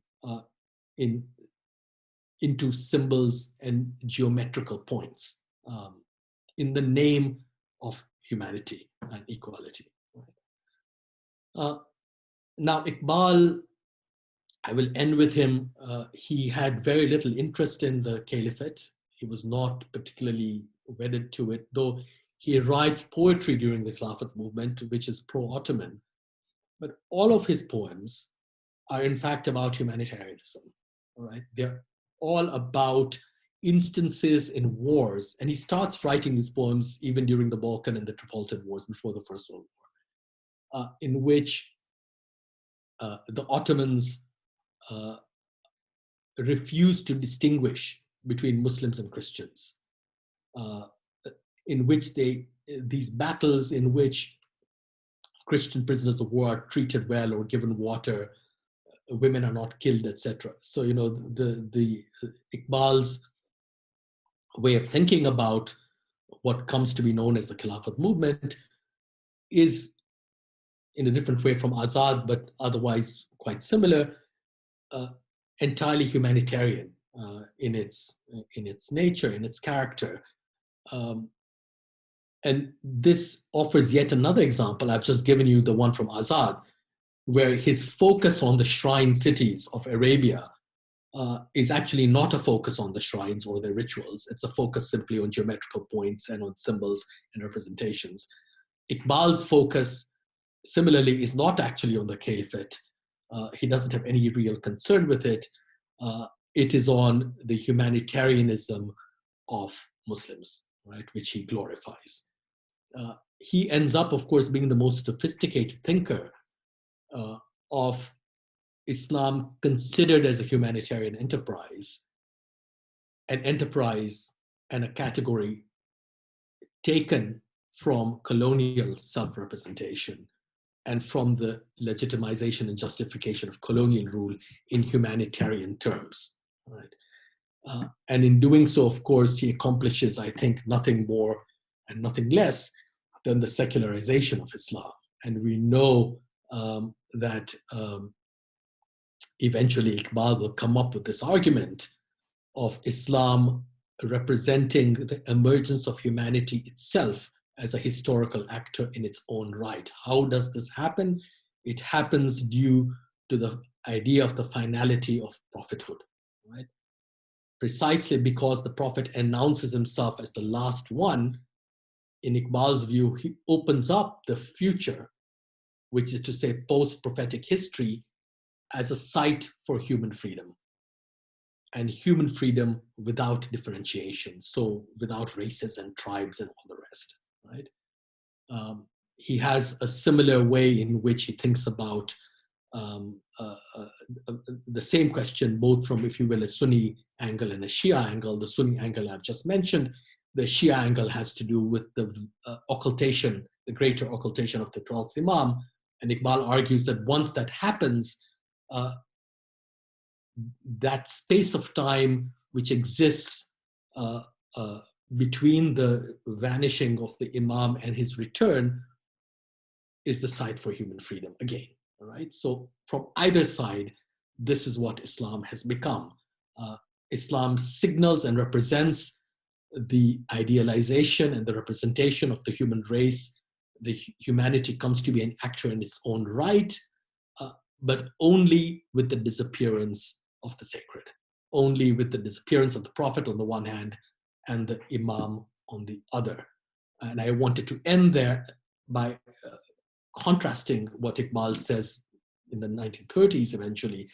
into symbols and geometrical points in the name of humanity and equality. Now, Iqbal, I will end with him. He had very little interest in the caliphate. He was not particularly wedded to it, though he writes poetry during the Khilafat movement, which is pro-Ottoman. But all of his poems are in fact about humanitarianism. All right? They're all about instances in wars, and he starts writing these poems even during the Balkan and the Tripolitan Wars before the First World War, in which the Ottomans refused to distinguish between Muslims and Christians, in which these battles in which Christian prisoners of war are treated well or given water, women are not killed, etc. So the Iqbal's way of thinking about what comes to be known as the Khilafat movement is in a different way from Azad, but otherwise quite similar, entirely humanitarian in its nature, in its character. And this offers yet another example. I've just given you the one from Azad, where his focus on the shrine cities of Arabia is actually not a focus on the shrines or their rituals. It's a focus simply on geometrical points and on symbols and representations. Iqbal's focus, similarly, is not actually on the caliphate. He doesn't have any real concern with it. It is on the humanitarianism of Muslims, right, which he glorifies. He ends up, of course, being the most sophisticated thinker of Islam considered as a humanitarian enterprise, an enterprise and a category taken from colonial self-representation and from the legitimization and justification of colonial rule in humanitarian terms. Right? And in doing so, of course, he accomplishes, I think, nothing more and nothing less than the secularization of Islam. And we know that eventually Iqbal will come up with this argument of Islam representing the emergence of humanity itself as a historical actor in its own right. How does this happen? It happens due to the idea of the finality of prophethood, right? Precisely because the prophet announces himself as the last one, in Iqbal's view, he opens up the future, which is to say post-prophetic history, as a site for human freedom. And human freedom without differentiation, so without races and tribes and all the rest, right? He has a similar way in which he thinks about the same question, both from, if you will, a Sunni angle and a Shia angle. The Sunni angle I've just mentioned. The Shia angle has to do with the occultation, the greater occultation of the 12th Imam. And Iqbal argues that once that happens, that space of time which exists between the vanishing of the Imam and his return is the site for human freedom again. All right. So from either side, this is what Islam has become. Islam signals and represents the idealization and the representation of the human race. The humanity comes to be an actor in its own right, but only with the disappearance of the sacred, only with the disappearance of the prophet on the one hand and the Imam on the other. And I wanted to end there by contrasting what Iqbal says in the 1930s eventually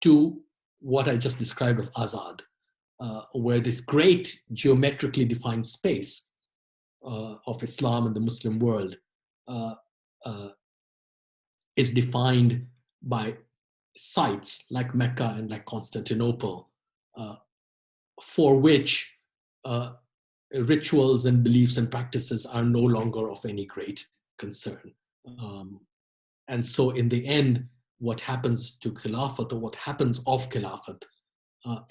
to what I just described of Azad, where this great geometrically defined space of Islam and the Muslim world is defined by sites like Mecca and like Constantinople, for which rituals and beliefs and practices are no longer of any great concern. And so in the end, what happens to Khilafat, or what happens of Khilafat,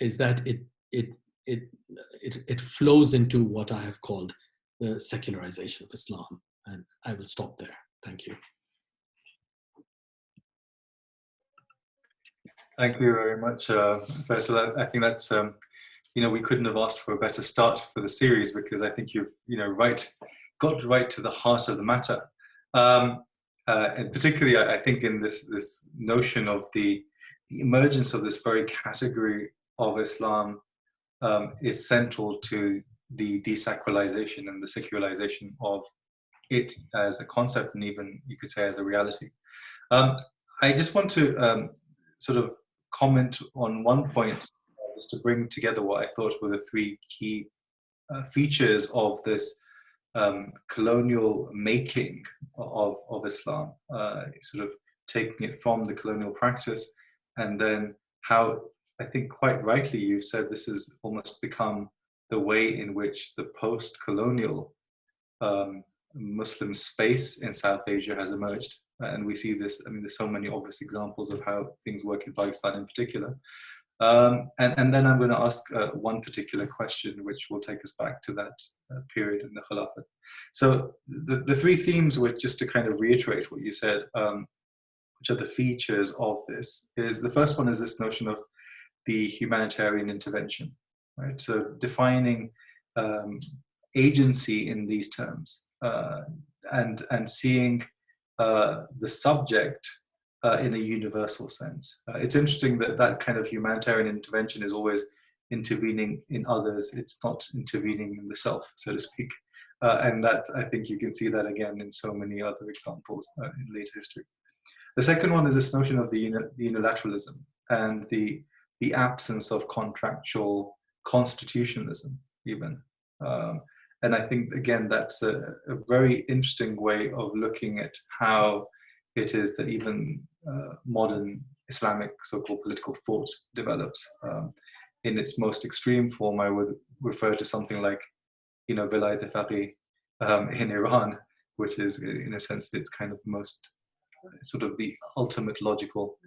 is that it flows into what I have called the secularization of Islam. And I will stop there. Thank you. Thank you very much, Faisal. I think that's, we couldn't have asked for a better start for the series, because I think you've, got right to the heart of the matter. And particularly, I think in this notion of the emergence of this very category of Islam is central to the desacralization and the secularization of it as a concept, and even, you could say, as a reality. I just want to sort of comment on one point, just to bring together what I thought were the three key features of this colonial making of Islam, sort of taking it from the colonial practice, and then how, I think quite rightly, you've said this has almost become the way in which the post-colonial Muslim space in South Asia has emerged. And we see this, there's so many obvious examples of how things work in Pakistan in particular. And then I'm going to ask one particular question, which will take us back to that period in the Khilafat. So the three themes, which, just to kind of reiterate what you said, which are the features of this, is the first one is this notion of the humanitarian intervention, right? So defining agency in these terms, and seeing the subject in a universal sense. It's interesting that that kind of humanitarian intervention is always intervening in others. It's not intervening in the self, so to speak. And that, I think you can see that again in so many other examples in later history. The second one is this notion of the unilateralism and the absence of contractual constitutionalism, even. And I think, again, that's a very interesting way of looking at how it is that even modern Islamic so-called political thought develops. In its most extreme form, I would refer to something like, Vilayat-e-Faqih in Iran, which is, in a sense, it's kind of most sort of the ultimate logical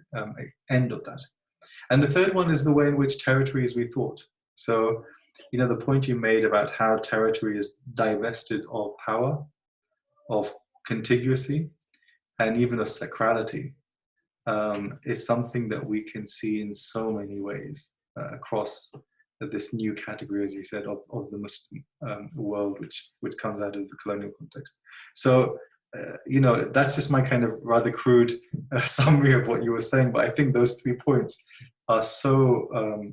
end of that. And the third one is the way in which territory is rethought. So, the point you made about how territory is divested of power, of contiguity, and even of sacrality, is something that we can see in so many ways across this new category, as you said, of the Muslim world, which comes out of the colonial context. So, that's just my kind of rather crude summary of what you were saying, but I think those 3 points are so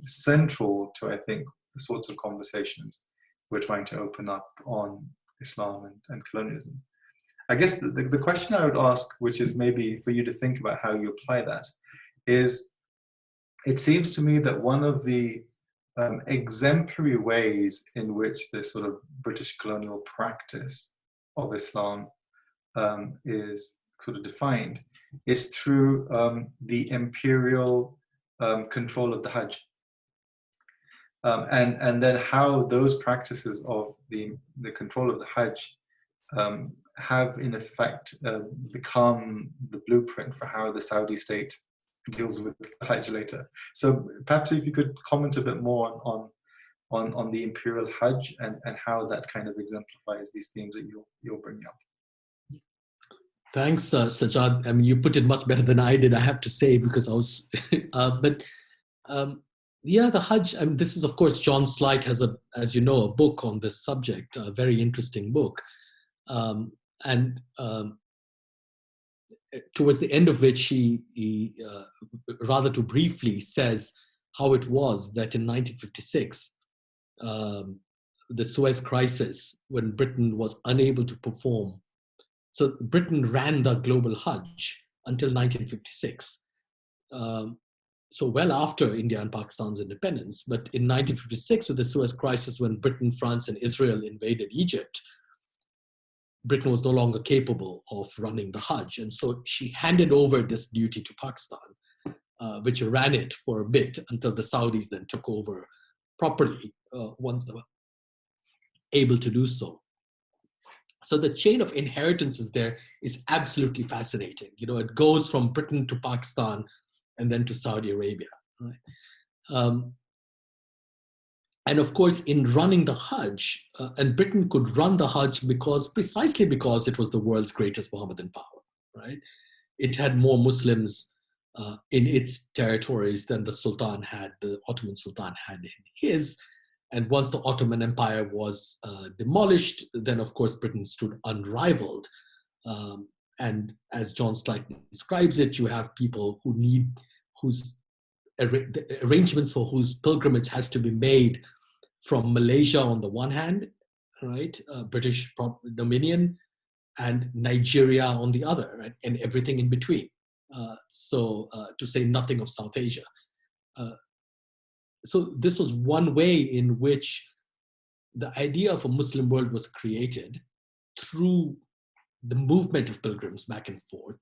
central to, I think, the sorts of conversations we're trying to open up on Islam and colonialism. I guess the question I would ask, which is maybe for you to think about how you apply that, is it seems to me that one of the exemplary ways in which this sort of British colonial practice of Islam is sort of defined is through the imperial control of the Hajj. And then how those practices of the control of the Hajj have in effect become the blueprint for how the Saudi state deals with the Hajj later. So perhaps if you could comment a bit more on the Imperial Hajj and how that kind of exemplifies these themes that you're bringing up. Thanks, Sajjad. I mean, you put it much better than I did, I have to say, because I was, yeah, the Hajj, I mean, this is, of course, John Slight has, as you know, a book on this subject, a very interesting book. Towards the end of which he rather too briefly says how it was that in 1956, the Suez Crisis, when Britain was unable to perform. So Britain ran the global Hajj until 1956. So well after India and Pakistan's independence, but in 1956 with the Suez Crisis, when Britain, France and Israel invaded Egypt, Britain was no longer capable of running the Hajj. And so she handed over this duty to Pakistan, which ran it for a bit until the Saudis then took over properly once they were able to do so. So the chain of inheritances there is absolutely fascinating. It goes from Britain to Pakistan and then to Saudi Arabia. Right? And of course, in running the Hajj, and Britain could run the Hajj precisely because it was the world's greatest Mohammedan power. Right? It had more Muslims in its territories than the Ottoman Sultan had in his. And once the Ottoman Empire was demolished, then of course Britain stood unrivaled. And as John Slight describes it, you have people whose arrangements for whose pilgrimage has to be made from Malaysia on the one hand, right, British dominion, and Nigeria on the other, right, and everything in between. To say nothing of South Asia. So this was one way in which the idea of a Muslim world was created through the movement of pilgrims back and forth,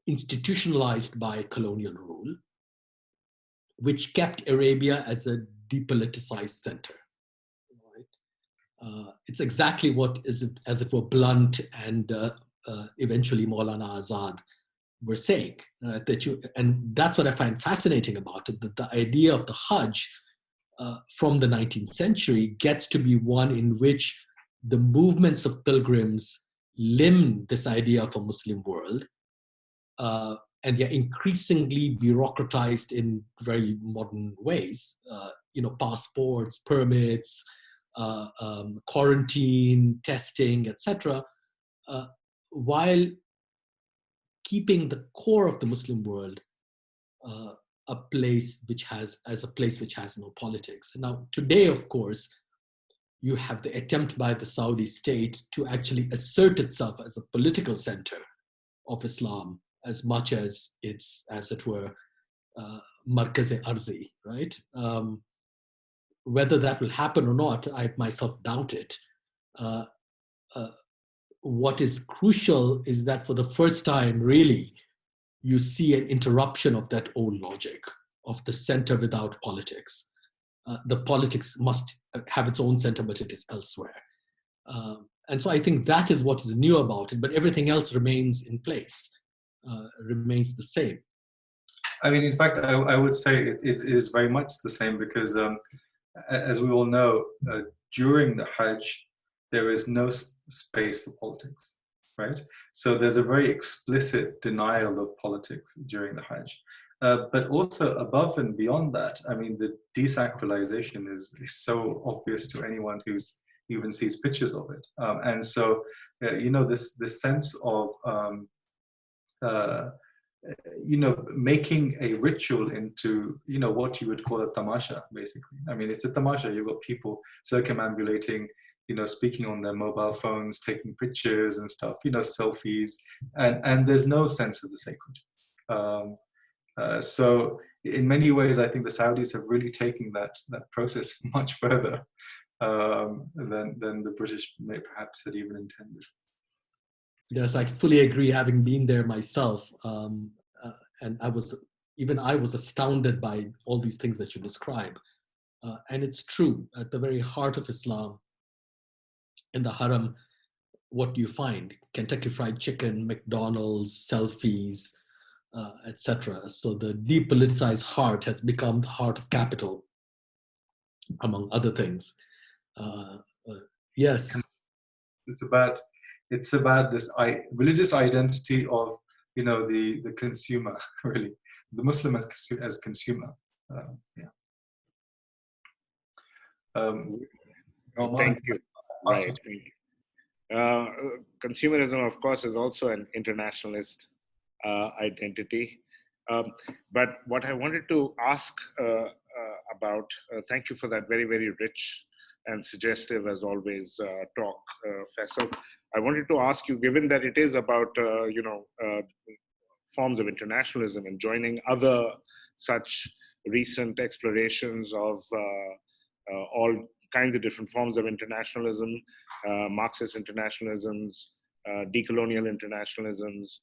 institutionalized by colonial rule, which kept Arabia as a depoliticized center. Right? It's exactly what is, as it were, Blunt and eventually Maulana Azad were saying. And that's what I find fascinating about it, that the idea of the Hajj from the 19th century gets to be one in which the movements of pilgrims limn this idea of a Muslim world, and they're increasingly bureaucratized in very modern ways. Passports, permits, quarantine, testing, etc., while keeping the core of the Muslim world a place which has no politics. Now, today, of course, you have the attempt by the Saudi state to actually assert itself as a political center of Islam, as much as it's, as it were, markaz-e-arzi, right? Whether that will happen or not, I myself doubt it. What is crucial is that for the first time, really, you see an interruption of that old logic of the center without politics. The politics must have its own center, but it is elsewhere. And so I think that is what is new about it, but everything else remains in place, remains the same. I mean, in fact, I would say it is very much the same because, as we all know, during the Hajj, there is no space for politics, right? So there's a very explicit denial of politics during the Hajj. But also above and beyond that, I mean, the desacralization is so obvious to anyone who's even sees pictures of it. And so, this sense of, making a ritual into, what you would call a tamasha, basically. I mean, it's a tamasha. You've got people circumambulating, speaking on their mobile phones, taking pictures and stuff, selfies, and there's no sense of the sacred. So in many ways, I think the Saudis have really taken that process much further than the British may perhaps had even intended. Yes, I fully agree, having been there myself. And I was astounded by all these things that you describe. And it's true, at the very heart of Islam, in the Haram, what do you find? Kentucky Fried Chicken, McDonald's, selfies, etc. So the depoliticized heart has become the heart of capital, among other things. Yes. It's about this religious identity of, the consumer, really, the Muslim as consumer. Thank you. Right. Thank you. Consumerism, of course, is also an internationalist identity. But what I wanted to ask about, thank you for that very, very rich and suggestive, as always, talk, Faisal. I wanted to ask you, given that it is about, forms of internationalism and joining other such recent explorations of all kinds of different forms of internationalism, Marxist internationalisms, decolonial internationalisms,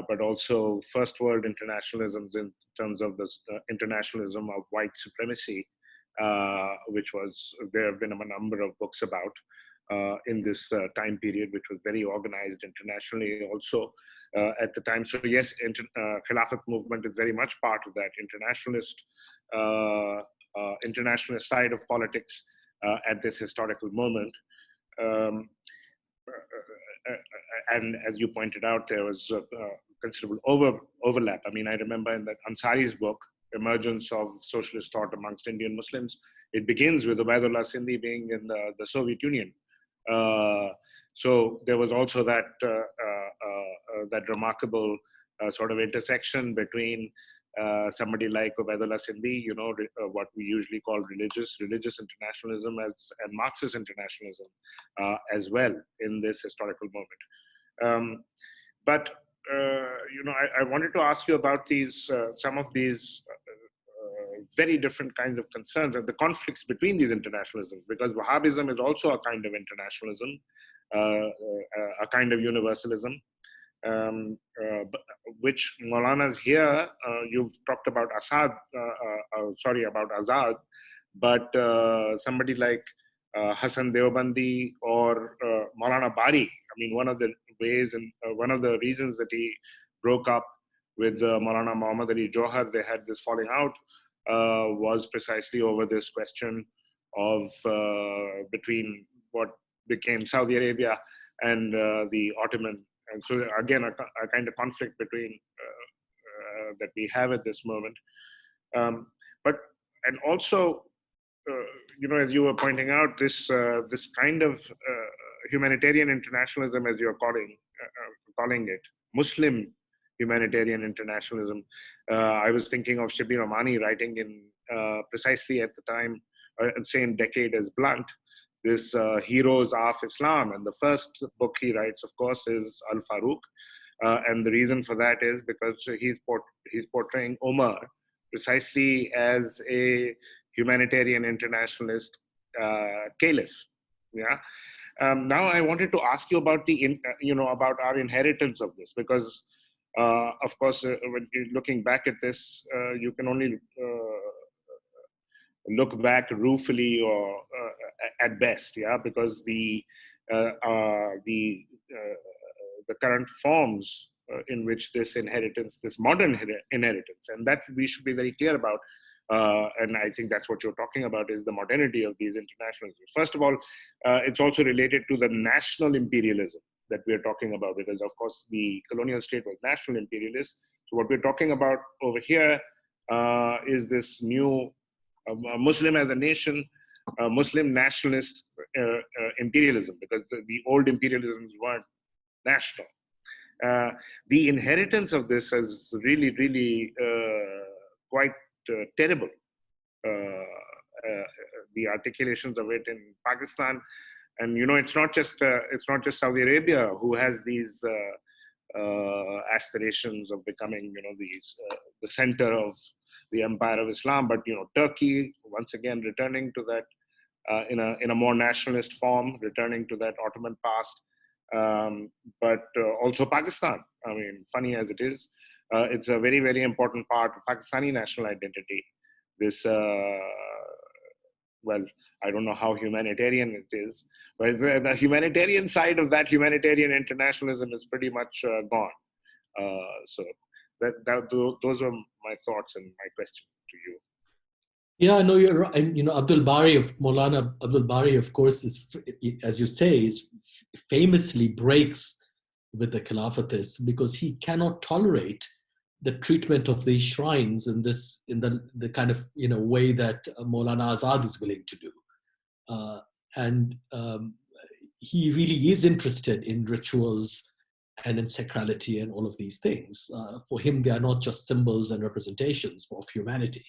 but also first world internationalisms in terms of the internationalism of white supremacy, which there have been a number of books about in this time period, which was very organized internationally also at the time. So yes, Khilafat movement is very much part of that internationalist side of politics at this historical moment. And as you pointed out, there was considerable overlap. I mean, I remember in that Ansari's book, Emergence of Socialist Thought Amongst Indian Muslims, it begins with Ubaidullah Sindhi being in the Soviet Union. So there was also that remarkable sort of intersection between somebody like Ubaidullah Sindhi, what we usually call religious internationalism and Marxist internationalism as well in this historical moment. But I wanted to ask you about some of these very different kinds of concerns and the conflicts between these internationalisms, because Wahhabism is also a kind of internationalism, a kind of universalism, which Maulana's here. You've talked about about Azad, but somebody like Hassan Deobandi or Maulana Bari, I mean, one of the ways and one of the reasons that he broke up with Maulana Muhammad Ali Johar, they had this falling out, was precisely over this question of between what became Saudi Arabia and the Ottoman. And so again, a kind of conflict between that we have at this moment. But and also, as you were pointing out, this kind of humanitarian internationalism, as you're calling it, Muslim humanitarian internationalism. I was thinking of Shibli Rahmani writing in precisely at the time, same decade as Blunt, this Heroes of Islam. And the first book he writes, of course, is Al-Faruq. And the reason for that is because he's portraying Omar precisely as a humanitarian internationalist caliph. Yeah. Now I wanted to ask you about about our inheritance of this, because of course, when you're looking back at this, you can only look back ruefully or at best, yeah, because the current forms in which this inheritance, this modern inheritance, and that we should be very clear about. And I think that's what you're talking about, is the modernity of these internationalisms. First of all, it's also related to the national imperialism that we're talking about, because of course the colonial state was national imperialist. So what we're talking about over here is this new Muslim as a nation, Muslim nationalist imperialism, because the old imperialisms weren't national. The inheritance of this is really, really quite terrible. The articulations of it in Pakistan, and it's not just Saudi Arabia who has these aspirations of becoming the center of the empire of Islam, but Turkey once again returning to that in a more nationalist form, returning to that Ottoman past. But also Pakistan. I mean, funny as it is, it's a very, very important part of Pakistani national identity. This, well, I don't know how humanitarian it is, but the humanitarian side of that humanitarian internationalism is pretty much gone. So those are my thoughts and my question to you. Yeah, no, you're right. And Maulana Abdul Bari, of course, is, as you say, is famously breaks with the Khilafatists because he cannot tolerate the treatment of these shrines in the kind of way that Maulana Azad is willing to do, and he really is interested in rituals and in sacrality and all of these things. For him, they are not just symbols and representations of humanity.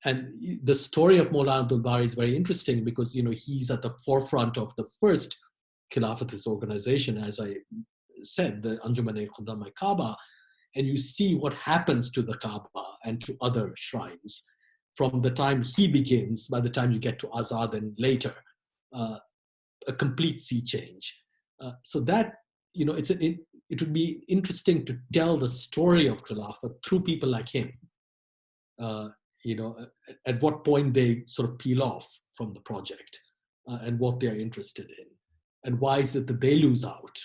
And the story of Maulana Abdul Bari is very interesting because he's at the forefront of the first Khilafatist organization, as I said, the Anjuman-e-Khuddam Kaaba, and you see what happens to the Kaaba and to other shrines from the time he begins, by the time you get to Azad and later, a complete sea change. So that it would be interesting to tell the story of Khilafat through people like him. At what point they sort of peel off from the project and what they are interested in, and why is it that they lose out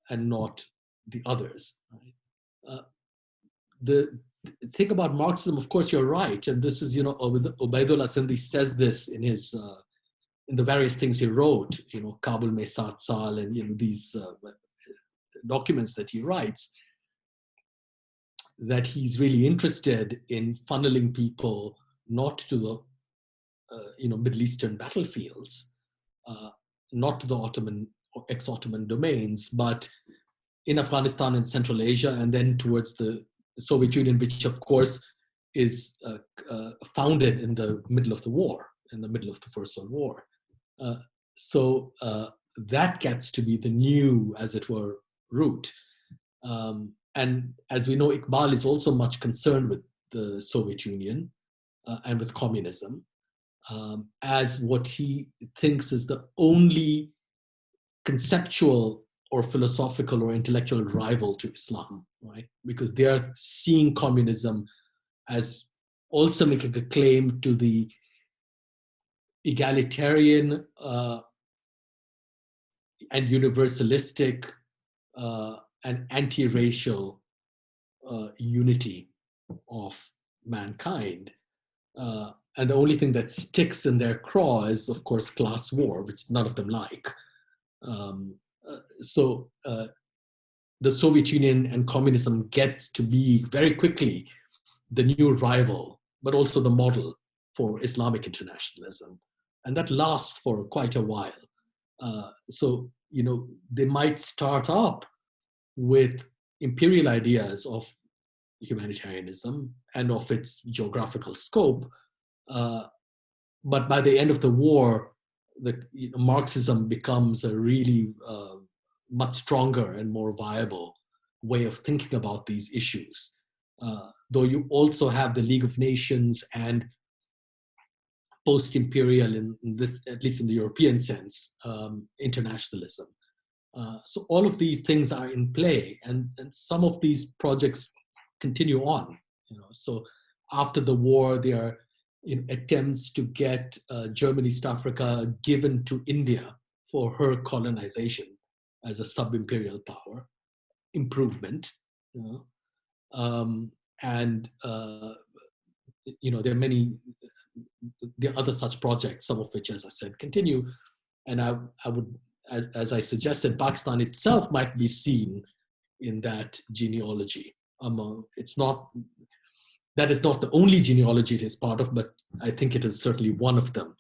and not the others. Right? The thing about Marxism, of course, you're right, and this is Ubaidullah Sindhi says this in his in the various things he wrote, Kabul Mein Sat Sal, and these documents that he writes, that he's really interested in funneling people not to the Middle Eastern battlefields, not to the Ottoman or ex-Ottoman domains, but in Afghanistan and Central Asia, and then towards the Soviet Union, which of course is founded in the middle of the war, in the middle of the First World War. So that gets to be the new, as it were, route. And as we know, Iqbal is also much concerned with the Soviet Union and with communism as what he thinks is the only conceptual or philosophical or intellectual rival to Islam, right? Because they are seeing communism as also making a claim to the egalitarian and universalistic an anti-racial unity of mankind. And the only thing that sticks in their craw is, of course, class war, which none of them like. So the Soviet Union and communism get to be very quickly the new rival, but also the model for Islamic internationalism. And that lasts for quite a while. So, they might start up with imperial ideas of humanitarianism and of its geographical scope. But by the end of the war, Marxism becomes a really much stronger and more viable way of thinking about these issues. Though you also have the League of Nations and post-imperial, in this, at least in the European sense, internationalism. So all of these things are in play, and some of these projects continue on. So after the war, there are attempts to get German East Africa given to India for her colonization as a sub-imperial power, improvement. And there are many the other such projects, some of which, as I said, continue. And I would, as I suggested, Pakistan itself might be seen in that genealogy. That is not the only genealogy it is part of, but I think it is certainly one of them,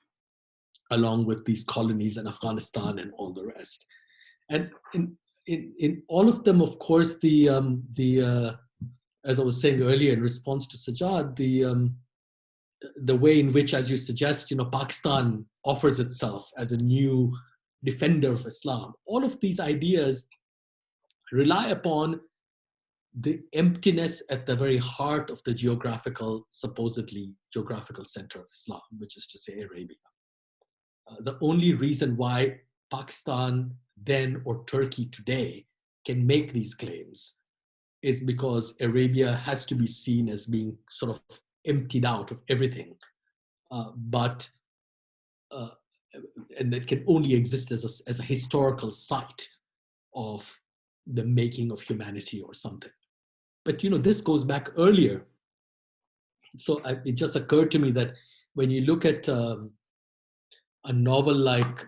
along with these colonies and Afghanistan and all the rest. And in all of them, of course, as I was saying earlier in response to Sajjad, the way in which, as you suggest, Pakistan offers itself as a new defender of Islam. All of these ideas rely upon the emptiness at the very heart of the supposedly geographical center of Islam, which is to say Arabia. The only reason why Pakistan then or Turkey today can make these claims is because Arabia has to be seen as being sort of emptied out of everything, and it can only exist as a historical site of the making of humanity or something. But this goes back earlier. So it just occurred to me that when you look at a novel like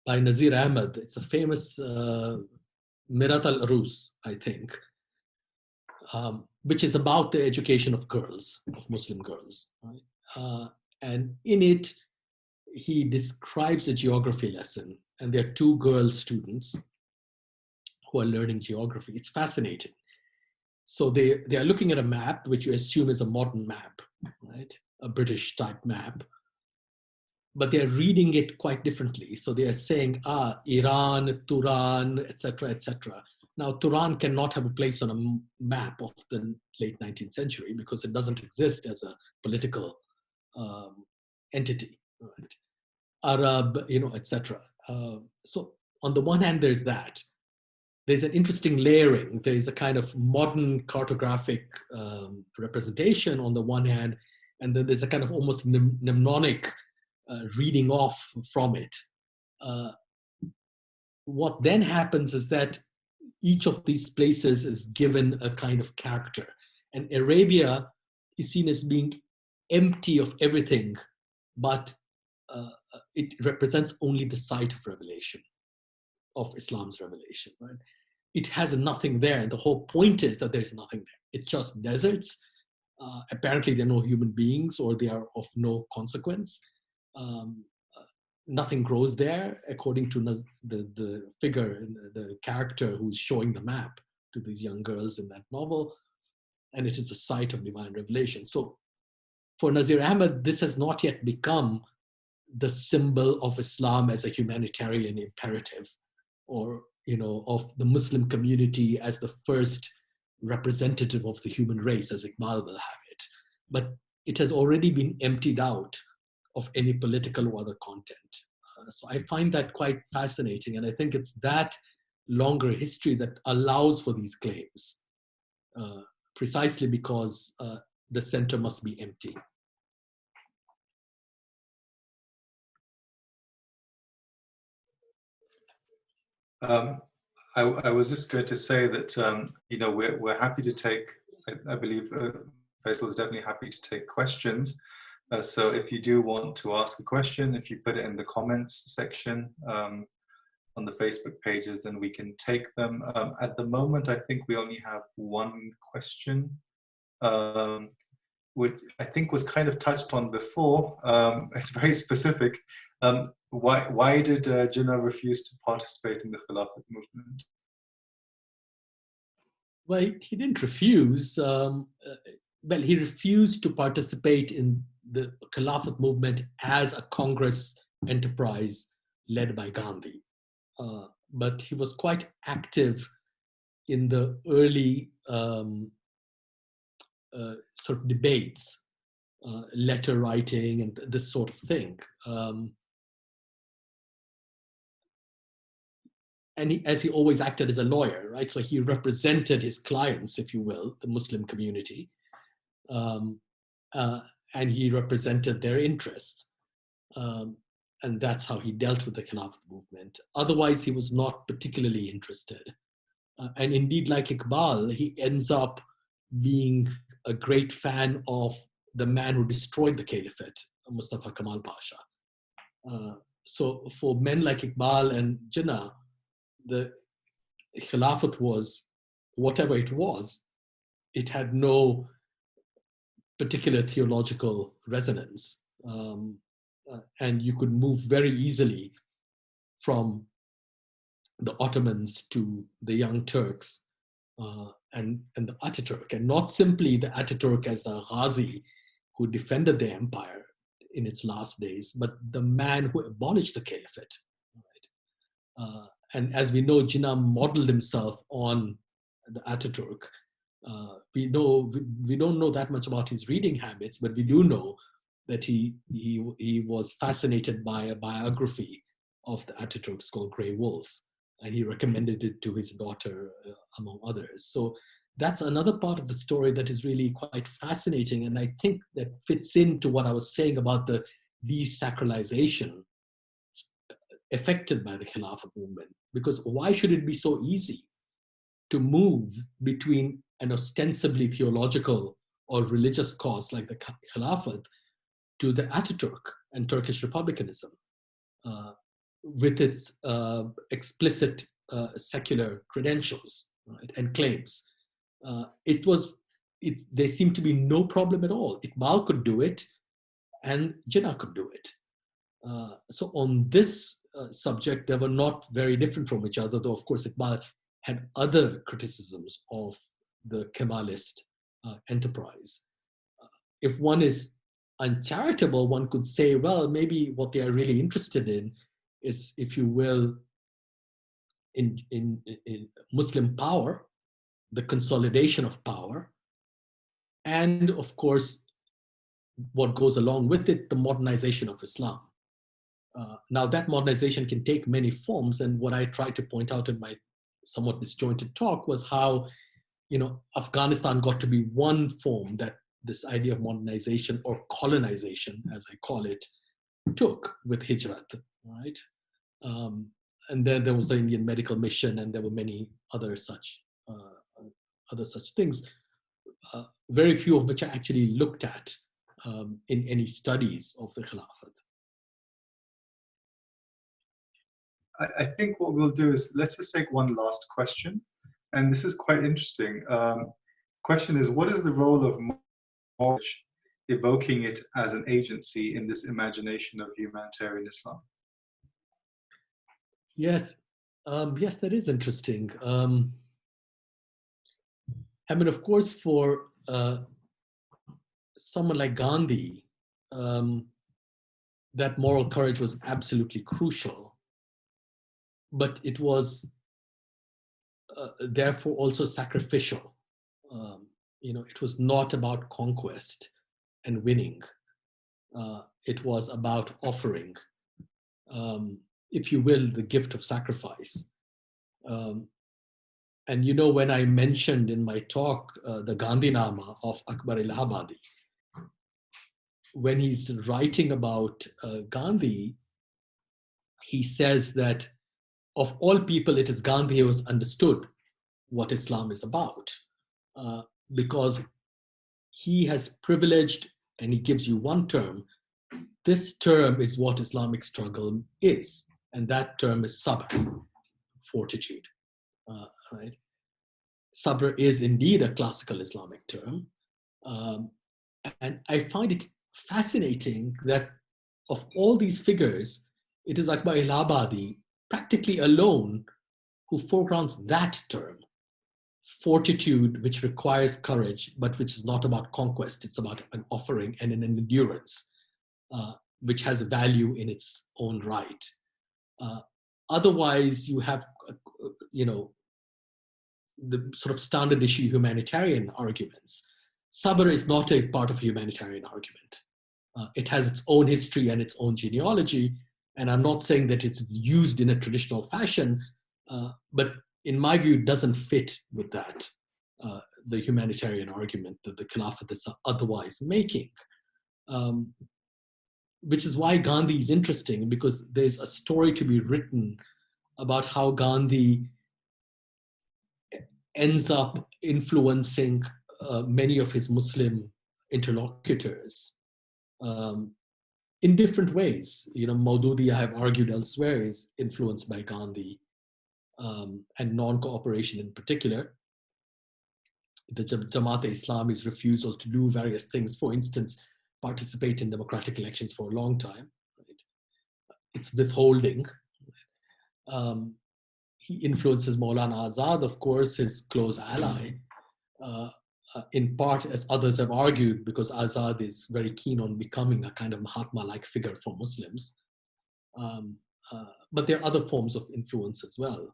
by Nazir Ahmed, it's a famous Mirat al-Arus, I think, which is about the education of girls, of Muslim girls. Right? And in it, he describes a geography lesson, and there are two girl students who are learning geography. It's fascinating. So they are looking at a map, which you assume is a modern map, right? A British type map. But they're reading it quite differently. So they are saying, Iran, Turan, etc., etc. Now, Turan cannot have a place on a map of the late 19th century because it doesn't exist as a political entity, right? Arab, etc. So on the one hand, there's that. There's an interesting layering. There's a kind of modern cartographic representation on the one hand, and then there's a kind of almost mnemonic reading off from it. What then happens is that each of these places is given a kind of character. And Arabia is seen as being empty of everything, but it represents only the site of revelation, of Islam's revelation, right? It has nothing there. And the whole point is that there's nothing there. It's just deserts. Apparently, there are no human beings, or they are of no consequence. Nothing grows there, according to the figure, the character who's showing the map to these young girls in that novel. And it is the site of divine revelation. So for Nazir Ahmed, this has not yet become the symbol of Islam as a humanitarian imperative, or of the Muslim community as the first representative of the human race, as Iqbal will have it. But it has already been emptied out of any political or other content. So I find that quite fascinating, and I think it's that longer history that allows for these claims, precisely because the center must be empty. I was just going to say that we're happy to take. I believe Faisal is definitely happy to take questions. So if you do want to ask a question, if you put it in the comments section on the Facebook pages, then we can take them. At the moment, I think we only have one question, which I think was kind of touched on before. It's very specific. Why did Jinnah refuse to participate in the Khilafat movement? Well, he didn't refuse. Well, he refused to participate in the Khilafat movement as a Congress enterprise led by Gandhi. But he was quite active in the early sort of debates, letter writing and this sort of thing. And as he always acted as a lawyer, right? So he represented his clients, if you will, the Muslim community, and he represented their interests. And that's how he dealt with the Khilafat movement. Otherwise, he was not particularly interested. And indeed, like Iqbal, he ends up being a great fan of the man who destroyed the Caliphate, Mustafa Kemal Pasha. So for men like Iqbal and Jinnah, the Khilafat was, whatever it was, it had no particular theological resonance. And you could move very easily from the Ottomans to the Young Turks and the Ataturk, and not simply the Ataturk as a Ghazi who defended the empire in its last days, but the man who abolished the Caliphate. Right? And as we know, Jinnah modeled himself on the Ataturk. We don't know that much about his reading habits, but we do know that he was fascinated by a biography of the Ataturks called Grey Wolf, and he recommended it to his daughter, among others. So that's another part of the story that is really quite fascinating, and I think that fits into what I was saying about the desacralization affected by the Khilafat movement. Because why should it be so easy to move between an ostensibly theological or religious cause like the Khilafat to the Ataturk and Turkish republicanism with its explicit secular credentials, right, and claims? There seemed to be no problem at all. Iqbal could do it and Jinnah could do it. So on this subject, they were not very different from each other, though of course Iqbal had other criticisms of the Kemalist enterprise. If one is uncharitable, one could say, well, maybe what they are really interested in is, if you will, in Muslim power, the consolidation of power, and of course, what goes along with it, the modernization of Islam. Now that modernization can take many forms, and what I tried to point out in my somewhat disjointed talk was how, Afghanistan got to be one form that this idea of modernization, or colonization, as I call it, took with Hijrat, right? And then there was the Indian medical mission, and there were many other such things, very few of which I actually looked at in any studies of the Khilafat. I think what we'll do is, let's just take one last question. And this is quite interesting. Question is, what is the role of knowledge, evoking it as an agency in this imagination of humanitarian Islam? Yes, yes, that is interesting. Of course, for someone like Gandhi, that moral courage was absolutely crucial, but it was therefore also sacrificial. It was not about conquest and winning. It was about offering, if you will, the gift of sacrifice. And when I mentioned in my talk the Gandhi Nama of Akbar Allahabadi, when he's writing about Gandhi, he says that of all people, it is Gandhi who has understood what Islam is about, because he has privileged, and he gives you one term. This term is what Islamic struggle is, and that term is sabr, fortitude. Right? Sabr is indeed a classical Islamic term, and I find it fascinating that of all these figures, it is Akbar Allahabadi practically alone who foregrounds that term, fortitude, which requires courage, but which is not about conquest. It's about an offering and an endurance, which has value in its own right. Otherwise, you have, the sort of standard issue humanitarian arguments. Sabr is not a part of a humanitarian argument. It has its own history and its own genealogy, and I'm not saying that it's used in a traditional fashion, but in my view, it doesn't fit with that, the humanitarian argument that the Khilafat is otherwise making. Which is why Gandhi is interesting, because there's a story to be written about how Gandhi ends up influencing many of his Muslim interlocutors in different ways. Maududi, I have argued elsewhere, is influenced by Gandhi, and non-cooperation in particular. The Jamaat-e-Islami's refusal to do various things, for instance, participate in democratic elections for a long time. Right? It's withholding. He influences Maulana Azad, of course, his close ally, in part, as others have argued, because Azad is very keen on becoming a kind of Mahatma-like figure for Muslims. But there are other forms of influence as well.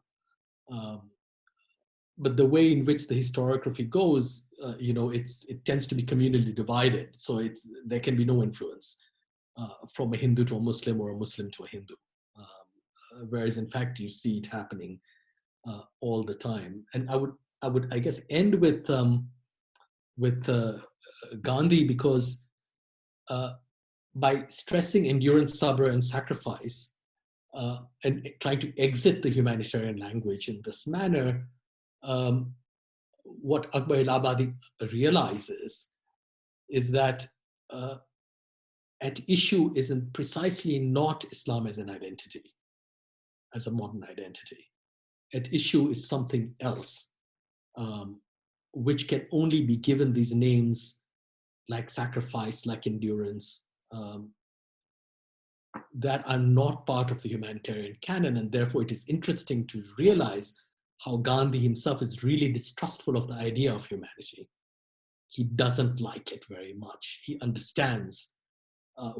But the way in which the historiography goes, it tends to be communally divided. So there can be no influence from a Hindu to a Muslim or a Muslim to a Hindu. Whereas in fact, you see it happening all the time. And I would, I guess, end with Gandhi, because by stressing endurance, sabr, and sacrifice, and trying to exit the humanitarian language in this manner, what Akbar Allahabadi realizes is that at issue isn't precisely not Islam as an identity, as a modern identity. At issue is something else, which can only be given these names like sacrifice, like endurance, that are not part of the humanitarian canon. And therefore, it is interesting to realize how Gandhi himself is really distrustful of the idea of humanity. He doesn't like it very much. He understands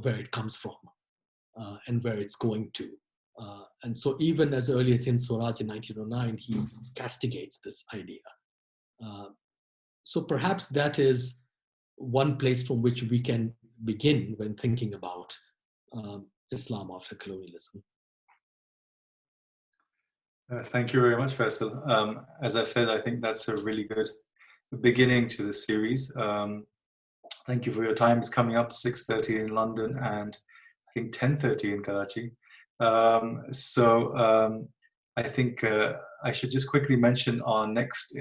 where it comes from and where it's going to. And so even as early as Hind Swaraj in 1909, he castigates this idea. So perhaps that is one place from which we can begin when thinking about Islam after colonialism. Thank you very much, Faisal. As I said, I think that's a really good beginning to the series. Thank you for your time. It's coming up 6:30 in London and I think 10:30 in Karachi. I think I should just quickly mention our next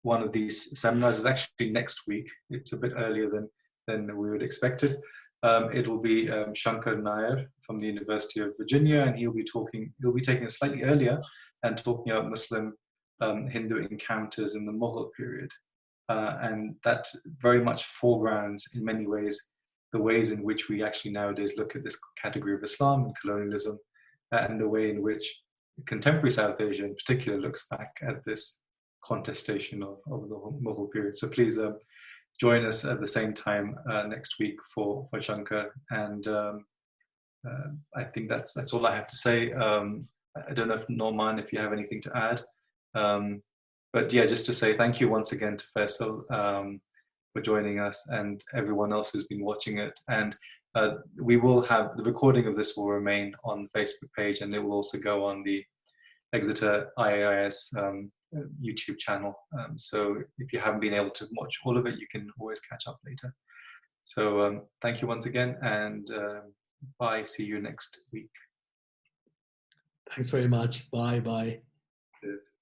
one of these seminars is actually next week. It's a bit earlier than we would expected. It will be Shankar Nair from the University of Virginia, and he'll be taking it slightly earlier and talking about Muslim Hindu encounters in the Mughal period. And that very much foregrounds in many ways the ways in which we actually nowadays look at this category of Islam and colonialism, and the way in which contemporary South Asia in particular looks back at this contestation of the Mughal period. So please join us at the same time next week for Shankar. And I think that's all I have to say. I don't know if Nauman, if you have anything to add. But yeah, just to say thank you once again to Faisal for joining us and everyone else who's been watching it. And we will have the recording of this will remain on the Facebook page, and it will also go on the Exeter IAIS YouTube channel. So if you haven't been able to watch all of it, you can always catch up later. So thank you once again, and bye. See you next week. Thanks very much. Bye. Bye. Cheers.